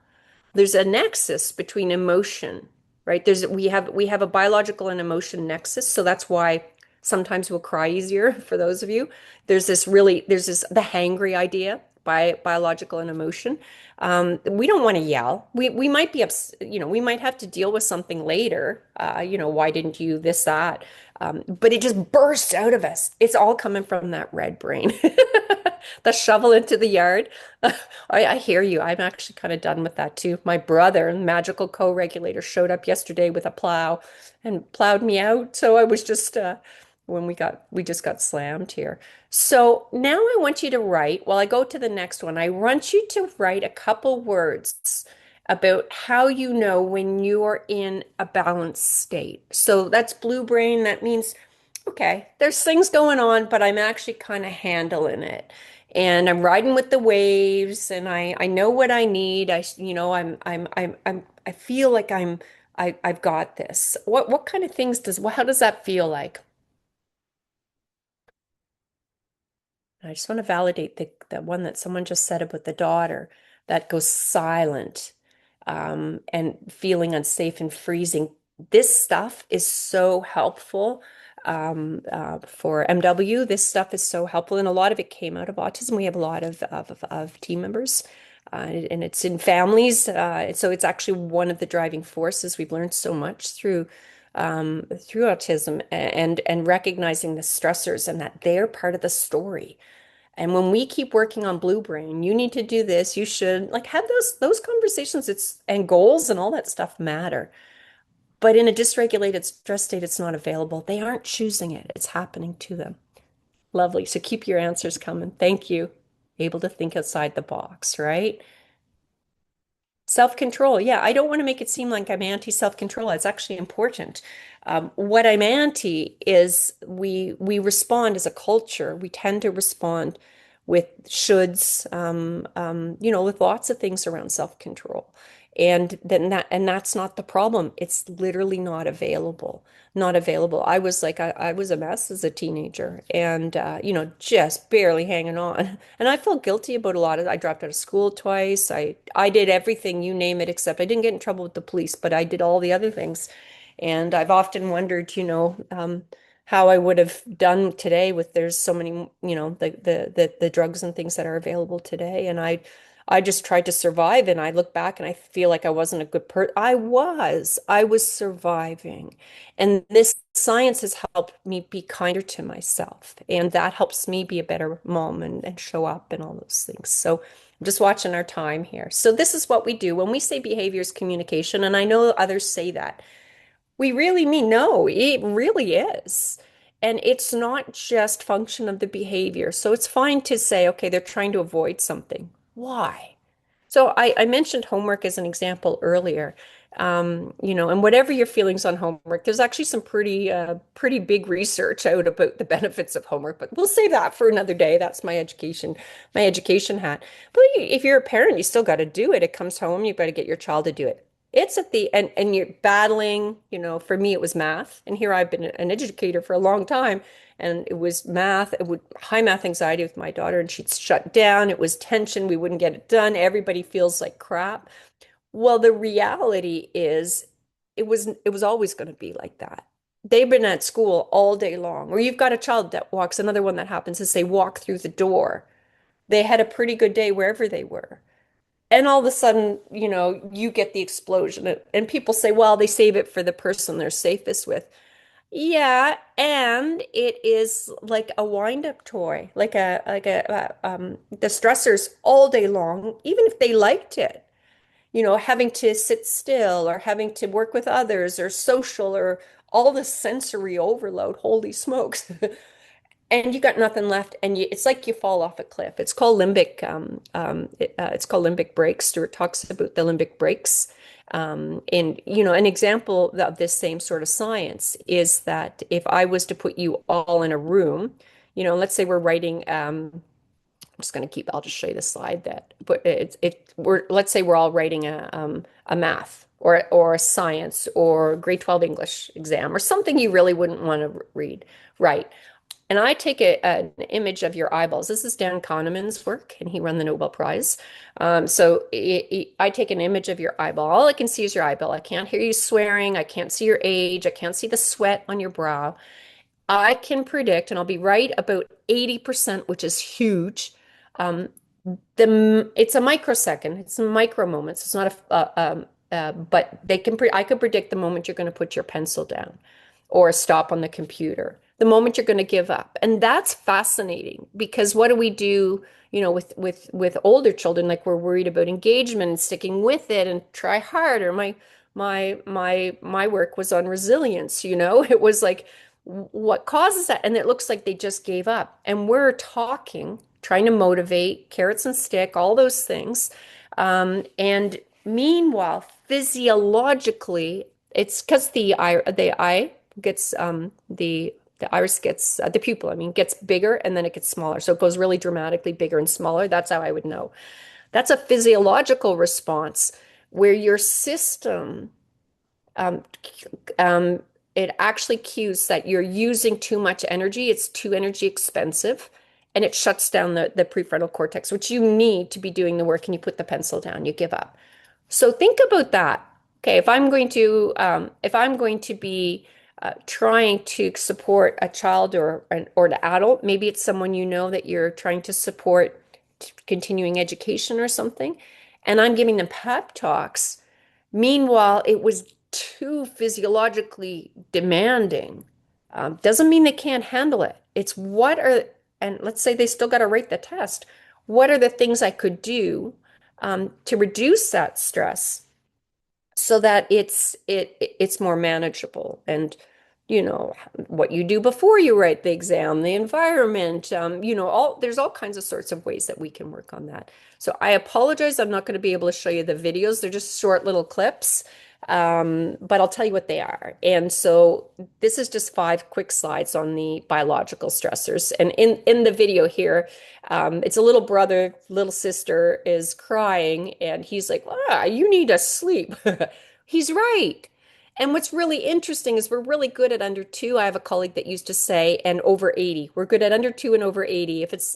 There's a nexus between emotion, right? We have a biological and emotion nexus, so that's why sometimes we'll cry easier for those of you. There's this the hangry idea by biological and emotion. We don't want to yell. We might be we might have to deal with something later. Why didn't you this, that? But it just bursts out of us. It's all coming from that red brain. The shovel into the yard. I hear you. I'm actually kind of done with that too. My brother, magical co-regulator, showed up yesterday with a plow and plowed me out. So I was just when we just got slammed here. So now I want you to write, while I go to the next one, I want you to write a couple words about how you know when you're in a balanced state. So that's blue brain. That means, okay, there's things going on, but I'm actually kind of handling it. And I'm riding with the waves and I know what I need. I feel like I've got this. What kind of things how does that feel like? I just want to validate the one that someone just said about the daughter that goes silent, and feeling unsafe and freezing. This stuff is so helpful for MW. This stuff is so helpful, and a lot of it came out of autism. We have a lot of team members and it's in families. So it's actually one of the driving forces. We've learned so much through autism and recognizing the stressors and that they're part of the story. And when we keep working on blue brain, you need to do this, you should like have those conversations. It's and goals and all that stuff matter. But in a dysregulated stress state, it's not available. They aren't choosing it. It's happening to them. Lovely. So keep your answers coming. Thank you. Able to think outside the box, right? Self-control. Yeah, I don't want to make it seem like I'm anti-self-control. It's actually important. What I'm anti is we respond as a culture. We tend to respond with shoulds, with lots of things around self-control. And that's not the problem. It's literally not available. Not available. I was a mess as a teenager and just barely hanging on. And I felt guilty about a lot of I dropped out of school twice. I did everything, you name it, except I didn't get in trouble with the police, but I did all the other things. And I've often wondered, how I would have done today with there's so many, the drugs and things that are available today. And I just tried to survive and I look back and I feel like I wasn't a good person. I was surviving. And this science has helped me be kinder to myself. And that helps me be a better mom and show up and all those things. So I'm just watching our time here. So this is what we do when we say behavior is communication. And I know others say that. We really mean no, it really is. And it's not just function of the behavior. So it's fine to say, okay, they're trying to avoid something. Why? So I mentioned homework as an example earlier. And whatever your feelings on homework, there's actually some pretty big research out about the benefits of homework, but we'll save that for another day. That's my education hat. But if you're a parent, you still got to do it. It comes home, you've got to get your child to do it. It's at the and you're battling, for me it was math. And here I've been an educator for a long time. And it was math, it would high math anxiety with my daughter, and she'd shut down. It was tension, we wouldn't get it done. Everybody feels like crap. Well, the reality is it was always going to be like that. They've been at school all day long. Or you've got a child that walks, another one that happens is they walk through the door. They had a pretty good day wherever they were. And all of a sudden, you get the explosion. And people say, well, they save it for the person they're safest with. Yeah, and it is like a wind-up toy, the stressors all day long, even if they liked it, having to sit still or having to work with others or social or all the sensory overload. Holy smokes. And you got nothing left, and it's like you fall off a cliff. It's called limbic breaks. Stuart talks about the limbic breaks. And an example of this same sort of science is that if I was to put you all in a room, let's say we're writing. I'll just show you the slide but let's say we're all writing a math or a science or grade 12 English exam or something you really wouldn't want to read, right? And I take an image of your eyeballs. This is Dan Kahneman's work, and he won the Nobel Prize. I take an image of your eyeball. All I can see is your eyeball. I can't hear you swearing. I can't see your age. I can't see the sweat on your brow. I can predict, and I'll be right about 80%, which is huge. Um, it's a microsecond. It's micro moments. It's not but I could predict the moment you're going to put your pencil down or stop on the computer, the moment you're going to give up. And that's fascinating because what do we do, with older children? Like we're worried about engagement and sticking with it and try harder. My work was on resilience, It was like what causes that? And it looks like they just gave up. And we're trying to motivate, carrots and stick, all those things. And meanwhile, physiologically, it's because the eye gets the iris gets the pupil, I mean, gets bigger and then it gets smaller. So it goes really dramatically bigger and smaller. That's how I would know. That's a physiological response where your system um, um, it actually cues that you're using too much energy. It's too energy expensive, and it shuts down the prefrontal cortex, which you need to be doing the work, and you put the pencil down, you give up. So think about that. Okay, if I'm going to be trying to support a child or an adult, maybe it's someone that you're trying to support continuing education or something. and I'm giving them pep talks. Meanwhile, it was too physiologically demanding. Doesn't mean they can't handle it. It's what are, and let's say they still got to write the test. What are the things I could do to reduce that stress so that it's more manageable? And what you do before you write the exam, the environment, all there's all kinds of sorts of ways that we can work on that. So I apologize, I'm not going to be able to show you the videos. They're just short little clips, but I'll tell you what they are. And so this is just 5 quick slides on the biological stressors. And in the video here, it's a little brother, little sister is crying, and he's like, you need to sleep. He's right. And what's really interesting is we're really good at under two. I have a colleague that used to say, and over 80. We're good at under two and over 80. If it's,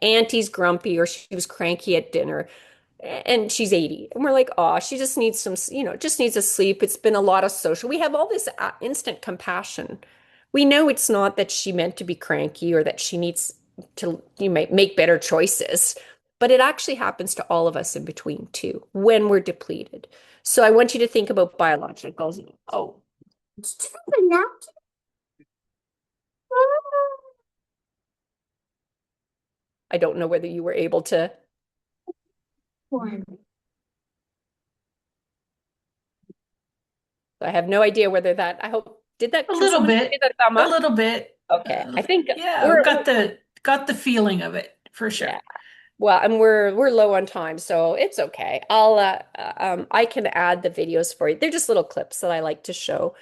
auntie's grumpy or she was cranky at dinner and she's 80. And we're like, oh, she just needs some, just needs to sleep. It's been a lot of social. We have all this instant compassion. We know it's not that she meant to be cranky or that she needs to make better choices, but it actually happens to all of us in between too when we're depleted. So I want you to think about biologicals. Oh, it's different now. I don't know whether you were able to. I have no idea whether that, I hope, A can little someone give me bit, the thumb a up? little bit. Okay. I think Yeah, we're, got the feeling of it for yeah. sure. Well, and we're low on time, so it's okay. I can add the videos for you. They're just little clips that I like to show.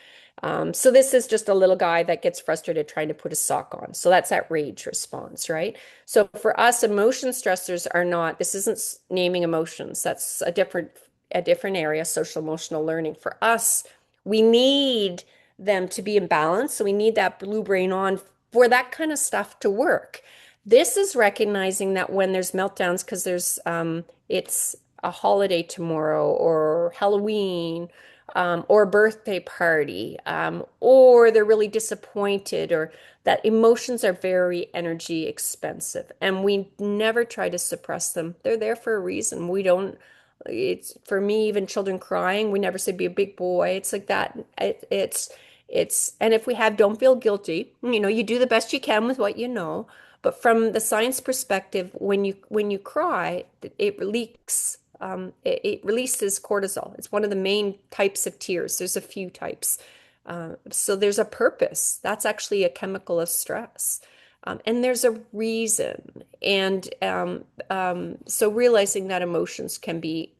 So this is just a little guy that gets frustrated trying to put a sock on. So that's that rage response, right? So for us, emotion stressors are not, this isn't naming emotions. That's a different area, social emotional learning. For us, we need them to be in balance. So we need that blue brain on for that kind of stuff to work. This is recognizing that when there's meltdowns, because it's a holiday tomorrow or Halloween, or a birthday party, or they're really disappointed, or that emotions are very energy expensive, and we never try to suppress them. They're there for a reason. We don't, it's for me, even children crying, we never say be a big boy. It's like that. And if we have, don't feel guilty. You do the best you can with what you know. But from the science perspective, when you cry, it leaks. It releases cortisol. It's one of the main types of tears. There's a few types. So there's a purpose. That's actually a chemical of stress. And there's a reason. And so realizing that emotions can be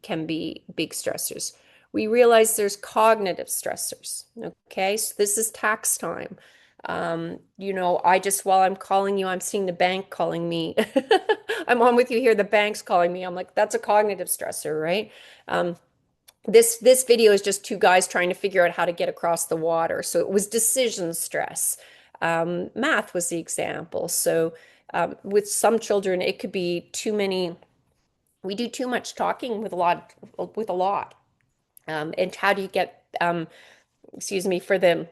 big stressors. We realize there's cognitive stressors. Okay, so this is tax time. While I'm calling you, I'm seeing the bank calling me. I'm on with you here. The bank's calling me. I'm like, that's a cognitive stressor, right? Um, this video is just two guys trying to figure out how to get across the water. So it was decision stress. Math was the example. So with some children, it could be too many. We do too much talking with a lot, with a lot. And how do you get, excuse me, for them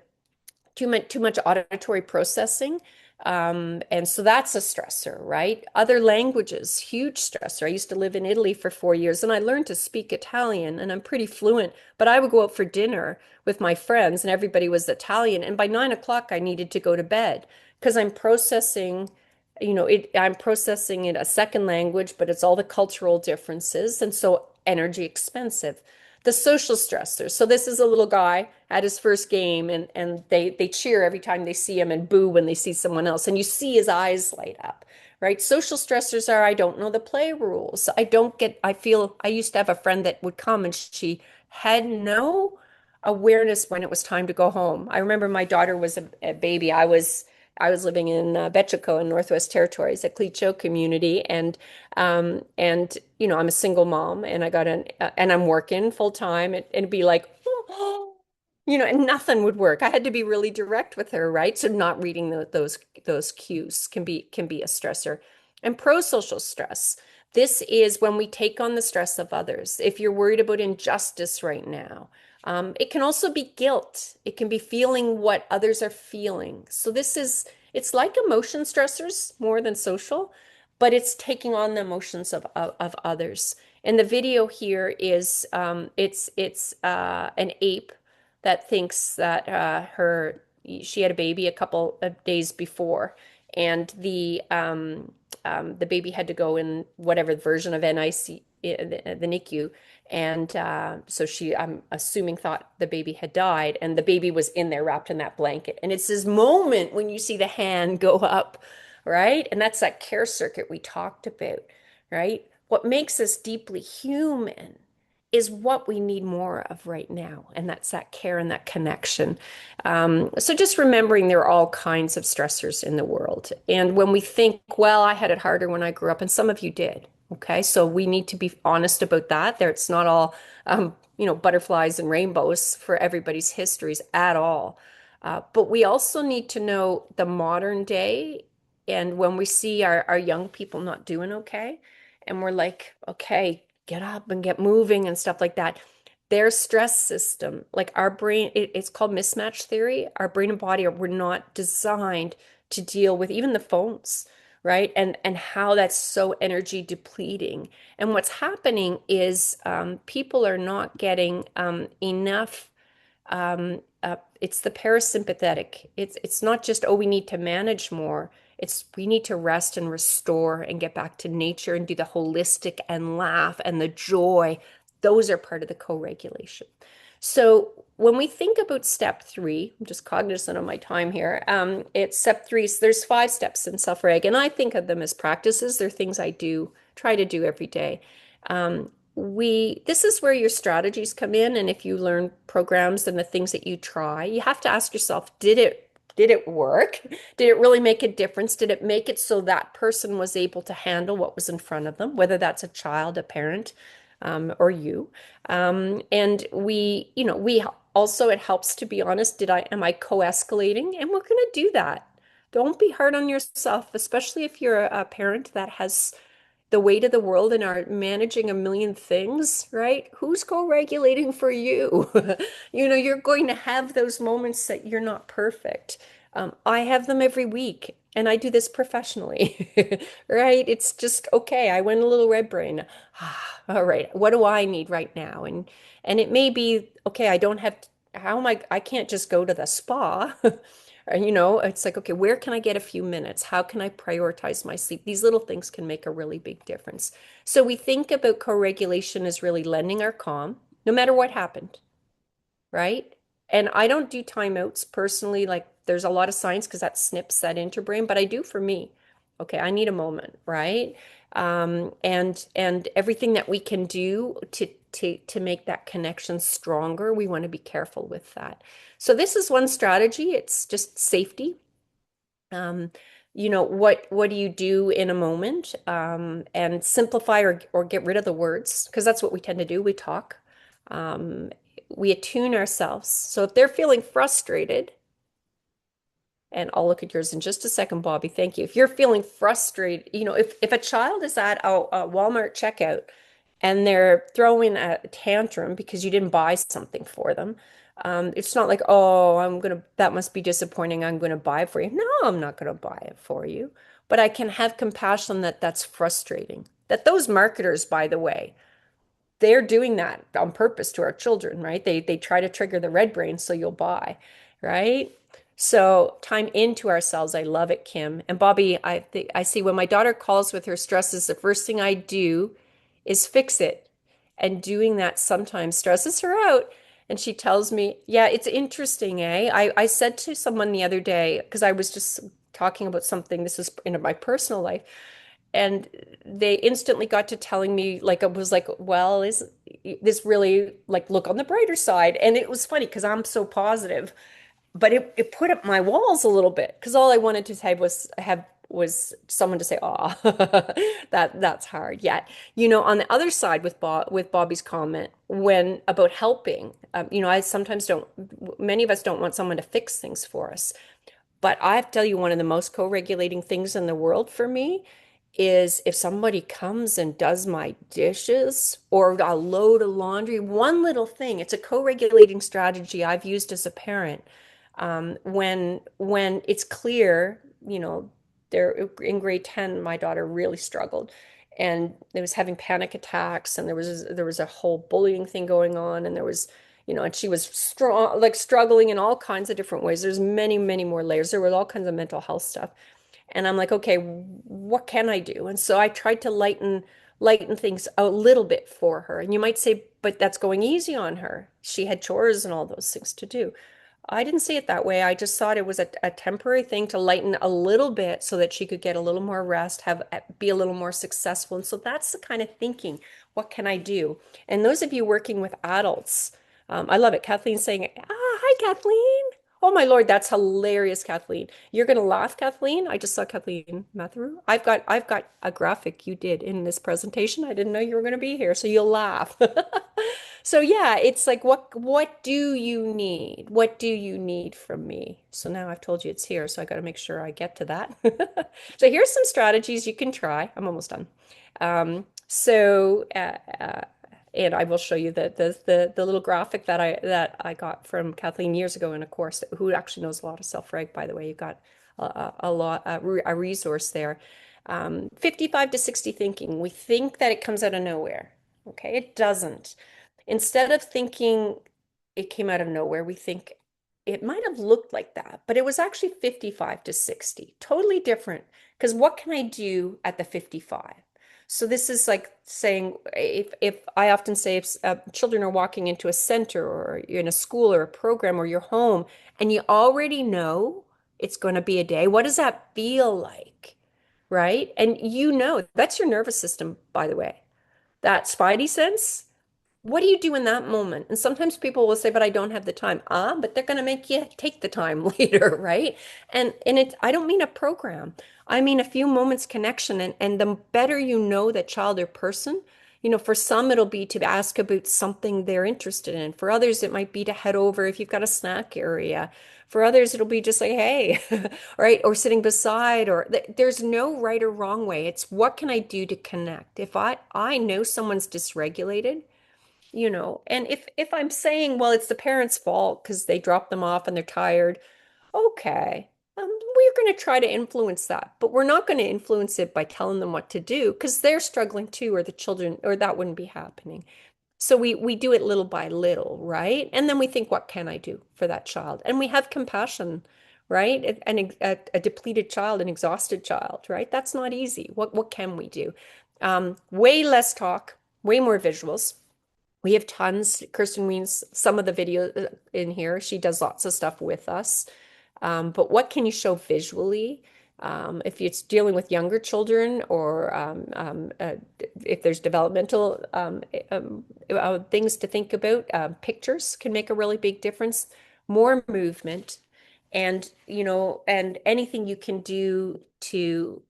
too much auditory processing. And so that's a stressor, right? Other languages, huge stressor. I used to live in Italy for 4 years and I learned to speak Italian and I'm pretty fluent, but I would go out for dinner with my friends and everybody was Italian. And by 9 o'clock, I needed to go to bed because I'm processing it a second language, but it's all the cultural differences. And so energy expensive. The social stressors. So this is a little guy at his first game and they cheer every time they see him and boo when they see someone else. And you see his eyes light up, right? Social stressors are, I don't know the play rules. I used to have a friend that would come and she had no awareness when it was time to go home. I remember my daughter was a baby. I was living in Betchico in Northwest Territories, a Clicho community, and I'm a single mom, and and I'm working full time, and it'd be like, and nothing would work. I had to be really direct with her, right? So not reading those cues can be a stressor, and pro-social stress. This is when we take on the stress of others. If you're worried about injustice right now. It can also be guilt. It can be feeling what others are feeling. So it's like emotion stressors more than social, but it's taking on the emotions of others. And the video here is it's an ape that thinks that her she had a baby a couple of days before, and the baby had to go in whatever version of NIC, the NICU, and so she, I'm assuming, thought the baby had died, and the baby was in there wrapped in that blanket. And it's this moment when you see the hand go up, right? And that's that care circuit we talked about, right? What makes us deeply human is what we need more of right now, and that's that care and that connection. So just remembering there are all kinds of stressors in the world. And when we think, well, I had it harder when I grew up, and some of you did, okay? So we need to be honest about that. There, it's not all, butterflies and rainbows for everybody's histories at all. But we also need to know the modern day. And when we see our young people not doing okay, and we're like, okay, get up and get moving and stuff like that. Their stress system, like our brain, it's called mismatch theory. Our brain and body were not designed to deal with even the phones, right? And how that's so energy depleting. And what's happening is people are not getting enough. It's the parasympathetic. It's not just, oh, we need to manage more. It's we need to rest and restore and get back to nature and do the holistic and laugh and the joy. Those are part of the co-regulation. So when we think about step three, I'm just cognizant of my time here. It's step three. So there's 5 steps in self-reg, and I think of them as practices. They're things I do, try to do every day. This is where your strategies come in, and if you learn programs and the things that you try, you have to ask yourself, did it work? Did it really make a difference? Did it make it so that person was able to handle what was in front of them, whether that's a child, a parent, or you? And we also, it helps to be honest. Am I co-escalating? And we're going to do that. Don't be hard on yourself, especially if you're a parent that has the weight of the world and are managing a million things, right? Who's co-regulating for you? You're going to have those moments that you're not perfect. I have them every week, and I do this professionally, right? It's just okay. I went a little red brain. All right, what do I need right now? And it may be okay. I don't have. How am I? I can't just go to the spa. It's like, okay, where can I get a few minutes? How can I prioritize my sleep? These little things can make a really big difference. So we think about co-regulation as really lending our calm, no matter what happened, right? And I don't do timeouts personally. Like there's a lot of science because that snips that interbrain, but I do for me. Okay, I need a moment, right? And everything that we can do to make that connection stronger, we want to be careful with that. So this is one strategy. It's just safety. Um, what do you do in a moment? And simplify or get rid of the words, because that's what we tend to do. We talk. Um, we attune ourselves. So if they're feeling frustrated, and I'll look at yours in just a second, Bobby. Thank you. If you're feeling frustrated, if a child is at a Walmart checkout and they're throwing a tantrum because you didn't buy something for them, it's not like, oh, that must be disappointing. I'm gonna buy it for you. No, I'm not gonna buy it for you. But I can have compassion that that's frustrating. That those marketers, by the way, they're doing that on purpose to our children, right? They try to trigger the red brain so you'll buy, right? So time into ourselves. I love it, Kim. And Bobby, I see when my daughter calls with her stresses, the first thing I do is fix it. And doing that sometimes stresses her out. And she tells me, yeah, it's interesting, eh? I said to someone the other day, because I was just talking about something, this is in my personal life, and they instantly got to telling me, like, I was like, well, is this really, like, look on the brighter side? And it was funny because I'm so positive, but it put up my walls a little bit because all I wanted to say was someone to say, "Oh, that's hard." Yet, on the other side with Bobby's comment when about helping, I sometimes don't. Many of us don't want someone to fix things for us. But I have to tell you, one of the most co-regulating things in the world for me is if somebody comes and does my dishes or a load of laundry, one little thing, it's a co-regulating strategy I've used as a parent. When it's clear, they're in grade 10, my daughter really struggled. and it was having panic attacks, and there was a whole bullying thing going on, and there was, and she was strong, like struggling in all kinds of different ways. There's many, many more layers. There was all kinds of mental health stuff. And I'm like, okay, what can I do? And so I tried to lighten things a little bit for her. And you might say, but that's going easy on her. She had chores and all those things to do. I didn't see it that way. I just thought it was a temporary thing to lighten a little bit so that she could get a little more rest, be a little more successful. And so that's the kind of thinking. What can I do? And those of you working with adults, I love it. Kathleen saying, hi, Kathleen. Oh my Lord, that's hilarious, Kathleen. You're gonna laugh, Kathleen. I just saw Kathleen Matheru. I've got a graphic you did in this presentation. I didn't know you were gonna be here, so you'll laugh. So yeah, it's like what do you need? What do you need from me? So now I've told you it's here, so I got to make sure I get to that. So here's some strategies you can try. I'm almost done. So and I will show you the little graphic that I got from Kathleen years ago in a course, who actually knows a lot of self-reg, by the way. You've got a resource there. 55 to 60 thinking. We think that it comes out of nowhere. Okay, it doesn't. Instead of thinking it came out of nowhere, we think it might have looked like that, but it was actually 55 to 60. Totally different. Because what can I do at the 55? So this is like saying, if I often say, if children are walking into a center, or you're in a school or a program or your home, and you already know it's going to be a day, what does that feel like? Right? And that's your nervous system, by the way. That spidey sense, what do you do in that moment? And sometimes people will say, but I don't have the time. But they're going to make you take the time later, right? And I don't mean a program. I mean a few moments connection. And the better you know that child or person, for some it'll be to ask about something they're interested in. For others, it might be to head over if you've got a snack area. For others, it'll be just like, hey, right? Or sitting beside, or there's no right or wrong way. It's what can I do to connect? If I know someone's dysregulated, and if I'm saying, well, it's the parents' fault because they dropped them off and they're tired, okay, we're going to try to influence that, but we're not going to influence it by telling them what to do because they're struggling too, or the children, or that wouldn't be happening. So we do it little by little, right? And then we think, what can I do for that child? And we have compassion, right? A depleted child, an exhausted child, right? That's not easy. What can we do? Way less talk, way more visuals. We have tons. Kirsten Weens, some of the video in here, she does lots of stuff with us. But what can you show visually? If it's dealing with younger children, or if there's developmental things to think about, pictures can make a really big difference. More movement, and anything you can do to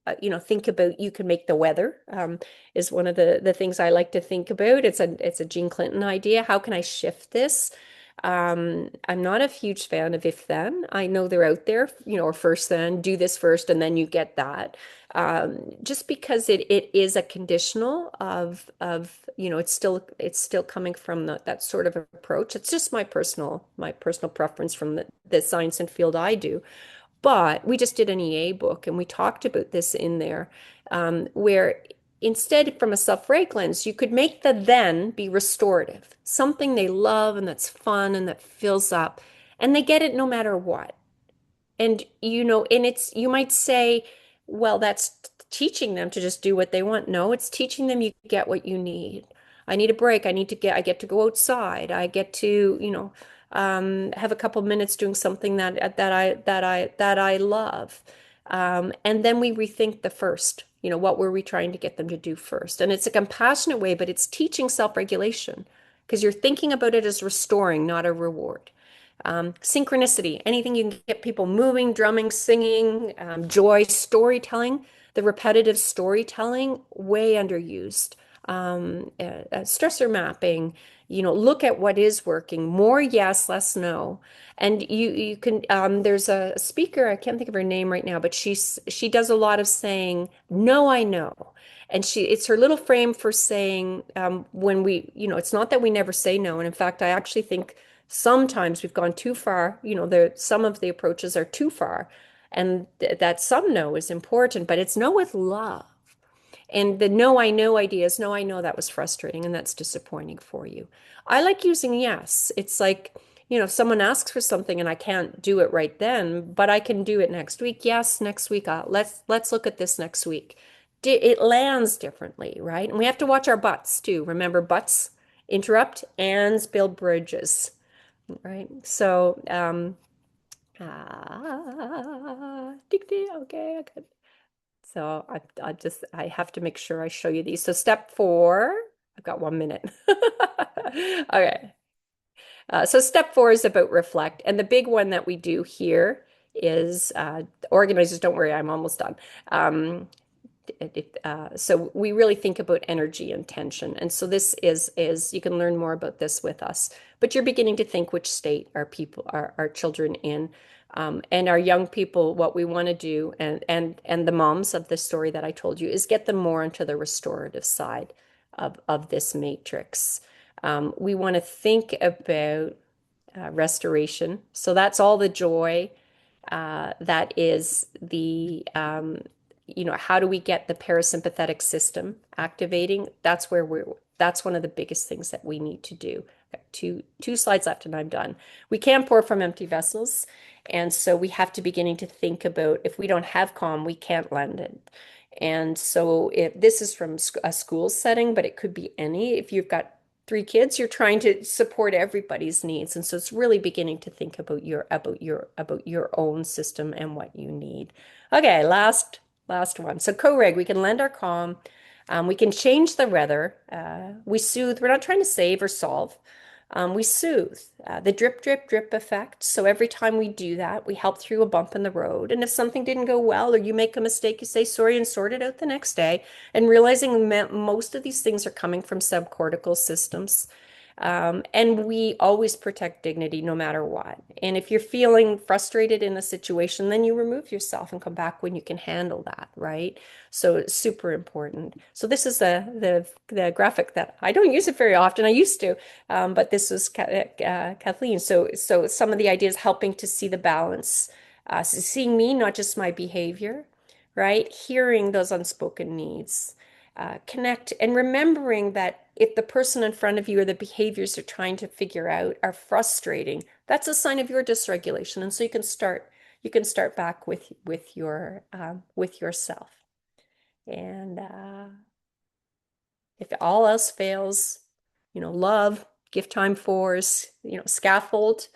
think about. You can make the weather, is one of the things I like to think about. It's a Jean Clinton idea. How can I shift this? I'm not a huge fan of if then. I know they're out there, or first then, do this first and then you get that. Just because it is a conditional of it's still coming from that sort of approach. It's just my personal preference from the science and field I do. But we just did an EA book and we talked about this in there, where instead, from a self-reg lens, you could make the then be restorative, something they love and that's fun and that fills up, and they get it no matter what. And you might say, well, that's teaching them to just do what they want. No, it's teaching them you get what you need. I need a break. I get to go outside. I get to, have a couple minutes doing something that I love. And then we rethink the first. What were we trying to get them to do first? And it's a compassionate way, but it's teaching self-regulation because you're thinking about it as restoring, not a reward. Synchronicity, anything you can get people moving, drumming, singing, joy, storytelling, the repetitive storytelling, way underused. Stressor mapping, look at what is working, more yes, less no. And you can, there's a speaker, I can't think of her name right now, but she does a lot of saying, no, I know. And it's her little frame for saying, when it's not that we never say no. And in fact, I actually think sometimes we've gone too far. Some of the approaches are too far, and that some no is important, but it's no with love. And the no, I know ideas, no, I know that was frustrating and that's disappointing for you. I like using yes. It's like, if someone asks for something and I can't do it right then, but I can do it next week. Yes, next week. Let's look at this next week. It lands differently, right? And we have to watch our butts too. Remember, butts interrupt, ands build bridges, right? So, okay, okay. So I have to make sure I show you these. So step four, I've got 1 minute. Okay. So step four is about reflect. And the big one that we do here is organizers, don't worry, I'm almost done. So we really think about energy and tension. And so this is you can learn more about this with us. But you're beginning to think which state our children in, and our young people. What we want to do, and the moms of the story that I told you, is get them more into the restorative side of this matrix. We want to think about restoration. So that's all the joy. That is how do we get the parasympathetic system activating? That's one of the biggest things that we need to do. Two slides left and I'm done. We can't pour from empty vessels. And so we have to beginning to think about if we don't have calm, we can't lend it. And so if this is from a school setting, but it could be any. If you've got 3 kids, you're trying to support everybody's needs. And so it's really beginning to think about your own system and what you need. Okay, last one. So co-reg, we can lend our calm. We can change the weather. We soothe. We're not trying to save or solve. We soothe. The drip, drip, drip effect. So every time we do that, we help through a bump in the road. And if something didn't go well or you make a mistake, you say sorry and sort it out the next day. And realizing most of these things are coming from subcortical systems. And we always protect dignity no matter what. And if you're feeling frustrated in a situation, then you remove yourself and come back when you can handle that, right? So it's super important. So this is the graphic that I don't use it very often. I used to, but this was Kathleen. So some of the ideas helping to see the balance, seeing me, not just my behavior, right? Hearing those unspoken needs, connect, and remembering that if the person in front of you or the behaviors you're trying to figure out are frustrating, that's a sign of your dysregulation. And so you can start back with yourself. And if all else fails, love, give time force, scaffold.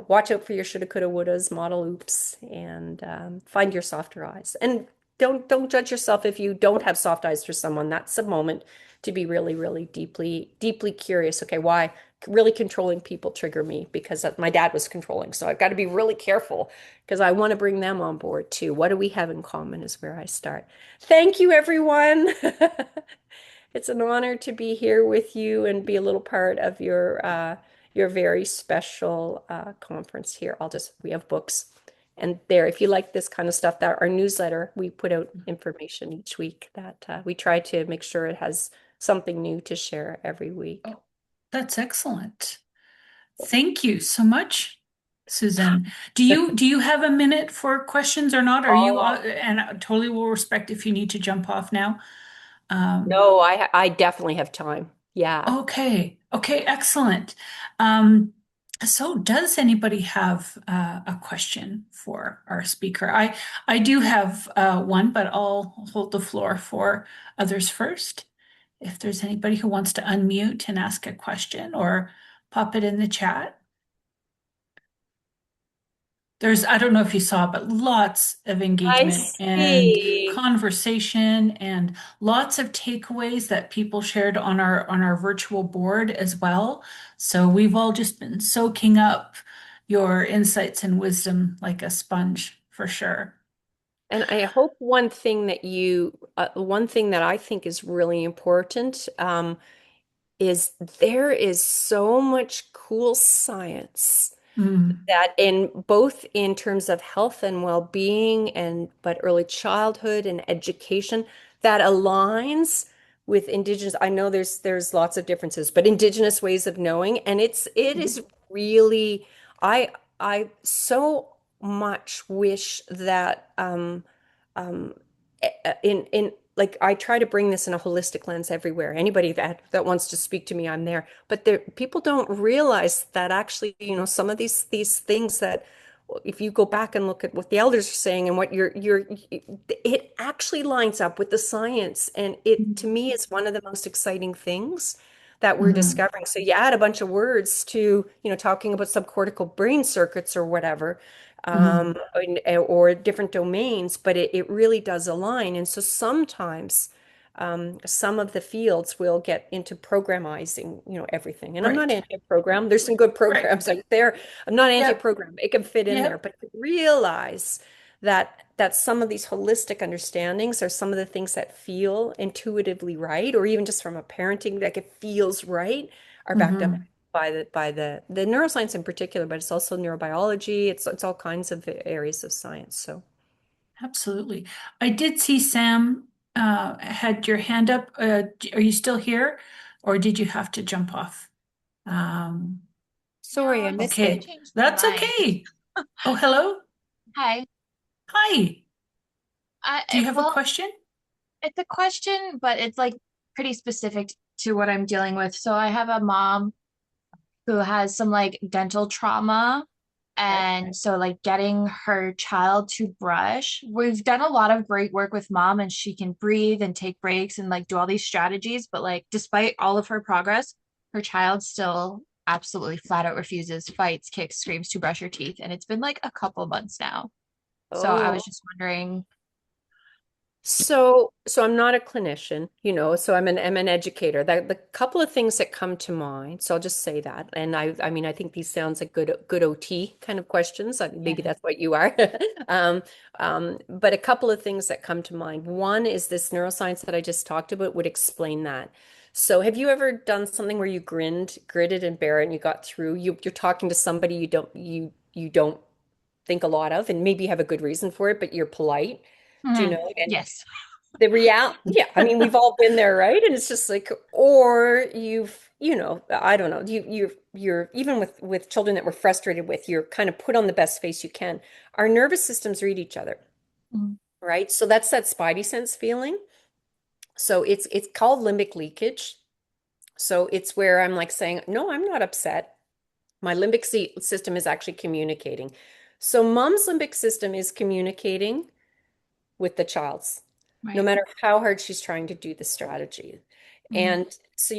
Watch out for your shoulda, coulda, wouldas, model oops, and find your softer eyes. And don't judge yourself if you don't have soft eyes for someone. That's a moment to be really, really deeply, deeply curious. Okay, why really controlling people trigger me? Because my dad was controlling, so I've got to be really careful because I want to bring them on board too. What do we have in common is where I start. Thank you, everyone. It's an honor to be here with you and be a little part of your very special conference here. We have books. And there, if you like this kind of stuff, that our newsletter, we put out information each week that we try to make sure it has something new to share every week. Oh, that's excellent. Thank you so much, Susan. Do you have a minute for questions or not? Are you Oh, and I totally will respect if you need to jump off now. Um, no, I definitely have time. Yeah. okay, okay, excellent. Um, so does anybody have a question for our speaker? I do have one, but I'll hold the floor for others first. If there's anybody who wants to unmute and ask a question or pop it in the chat. I don't know if you saw, but lots of I engagement and see. conversation and lots of takeaways that people shared on our virtual board as well. So we've all just been soaking up your insights and wisdom like a sponge for sure. And I hope one thing that I think is really important, is there is so much cool science Mm. that in terms of health and well-being but early childhood and education that aligns with indigenous. I know there's lots of differences, but indigenous ways of knowing, and it is really I I so much wish that um in like I try to bring this in a holistic lens everywhere. Anybody that wants to speak to me, I'm there. But there, people don't realize that actually, some of these things that if you go back and look at what the elders are saying and what it actually lines up with the science. And it to me is one of the most exciting things that we're Mhm. discovering. So you add a bunch of words to, talking about subcortical brain circuits or whatever, Mhm. or different domains, but it really does align. And so sometimes some of the fields will get into programmizing, everything. And I'm not Right. anti-program. There's some good Right. programs out there. I'm not Yep. anti-program. It can fit in there, Yep. but to realize that some of these holistic understandings are some of the things that feel intuitively right, or even just from a parenting, like it feels right, are backed up Mhm. by the neuroscience in particular, but it's also neurobiology. It's all kinds of areas of science. So Absolutely. I did see Sam had your hand up. Are you still here, or did you have to jump off? Um, sorry, No, I I think missed I it. okay, changed my that's mind. okay. Oh, hello. Hi. Hi. Do you have a Well, question? it's a question, but it's like pretty specific to what I'm dealing with. So I have a mom who has some like dental trauma. Okay. And so, like, getting her child to brush, we've done a lot of great work with mom, and she can breathe and take breaks and like do all these strategies. But, like, despite all of her progress, her child still absolutely flat out refuses, fights, kicks, screams to brush her teeth. And it's been like a couple months now. So I was Oh, just wondering, so I'm not a clinician, so I'm an educator. The couple of things that come to mind, so I'll just say that. And I mean, I think these sounds like good OT kind of questions. Maybe yeah. that's what you are. Um, but a couple of things that come to mind. One is this neuroscience that I just talked about would explain that. So have you ever done something where you gritted and bear it and you got through? You're talking to somebody you don't think a lot of, and maybe you have a good reason for it, but you're polite. Do you Mhm. know? And Yes. the reality, yeah, I mean, we've all been there, right? And it's just like, or I don't know, you're even with children that we're frustrated with, you're kind of put on the best face you can. Our nervous systems read each other, Mhm. right? So that's that spidey sense feeling. So it's called limbic leakage. So it's where I'm like saying, no, I'm not upset. My system is actually communicating. So mom's limbic system is communicating with the child's, no Right. matter how hard she's trying to do the strategy. Mhm. And so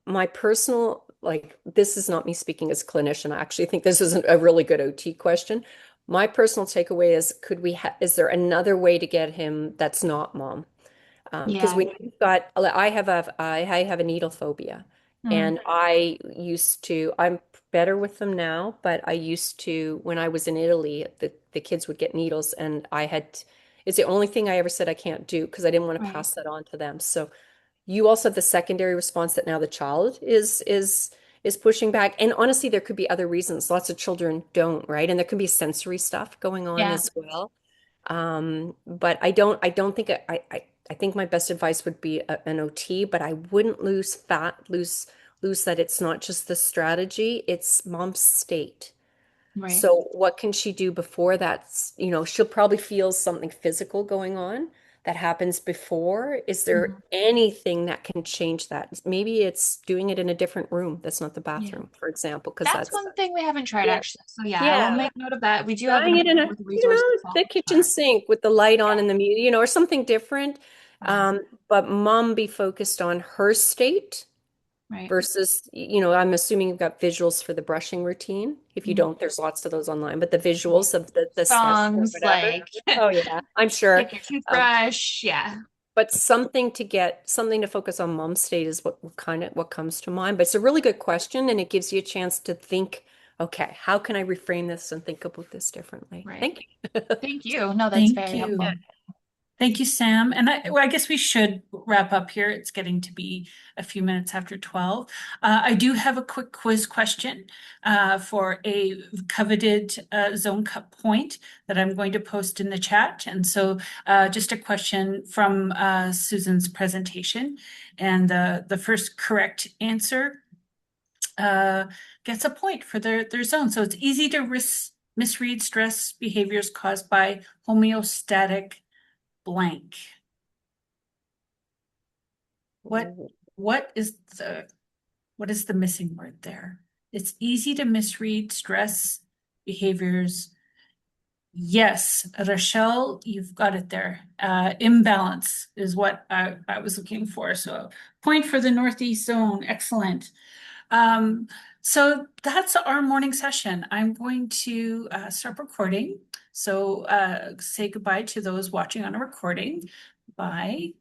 my personal, like, this is not me speaking as a clinician. I actually think this is a really good OT question. My personal takeaway is, is there another way to get him that's not mom? Because Yeah. when you've got, I have a needle phobia, Mhm. and I'm better with them now, but I used to, when I was in Italy, the kids would get needles, and it's the only thing I ever said I can't do because I didn't want to Right. pass that on to them. So you also have the secondary response that now the child is pushing back. And honestly, there could be other reasons. Lots of children don't, right? And there can be sensory stuff going on Yeah. as well. But I don't think I think my best advice would be an OT, but I wouldn't lose that it's not just the strategy, it's mom's state. Right. So what can she do before that? She'll probably feel something physical going on that happens before. Is there Mhm. anything that can change that? Maybe it's doing it in a different room that's not the Yeah. bathroom, for example, because That's that's, one thing we haven't tried yeah, actually. So yeah, I will yeah. make note of that. We do have Trying an it in with resources the all the kitchen time. sink with the light on Yeah. and the music, or something different. Yeah. But mom be focused on her state Right. versus, I'm assuming you've got visuals for the brushing routine. If you Mhm. don't, there's lots of those online, but the Yeah. visuals of the steps or Songs whatever. like Oh yeah, I'm sure. pick your Um, toothbrush. Yeah. but something to focus on mom's state is what comes to mind. But it's a really good question, and it gives you a chance to think, okay, how can I reframe this and think about this differently? Right. Thank you. Thank you. No, that's Thank very helpful. you. Thank you, Sam. And well, I guess we should wrap up here. It's getting to be a few minutes after 12. I do have a quick quiz question for a coveted Zone Cup point that I'm going to post in the chat. And so just a question from Susan's presentation. And the first correct answer uh, gets a point for their zone. So it's easy to misread stress behaviors caused by homeostatic blank. What what is the what is the missing word there? It's easy to misread stress behaviors. Yes, Rochelle, you've got it there. Imbalance is what I was looking for. So point for the Northeast Zone. Excellent. So that's our morning session. I'm going to stop recording. So say goodbye to those watching on a recording. Bye.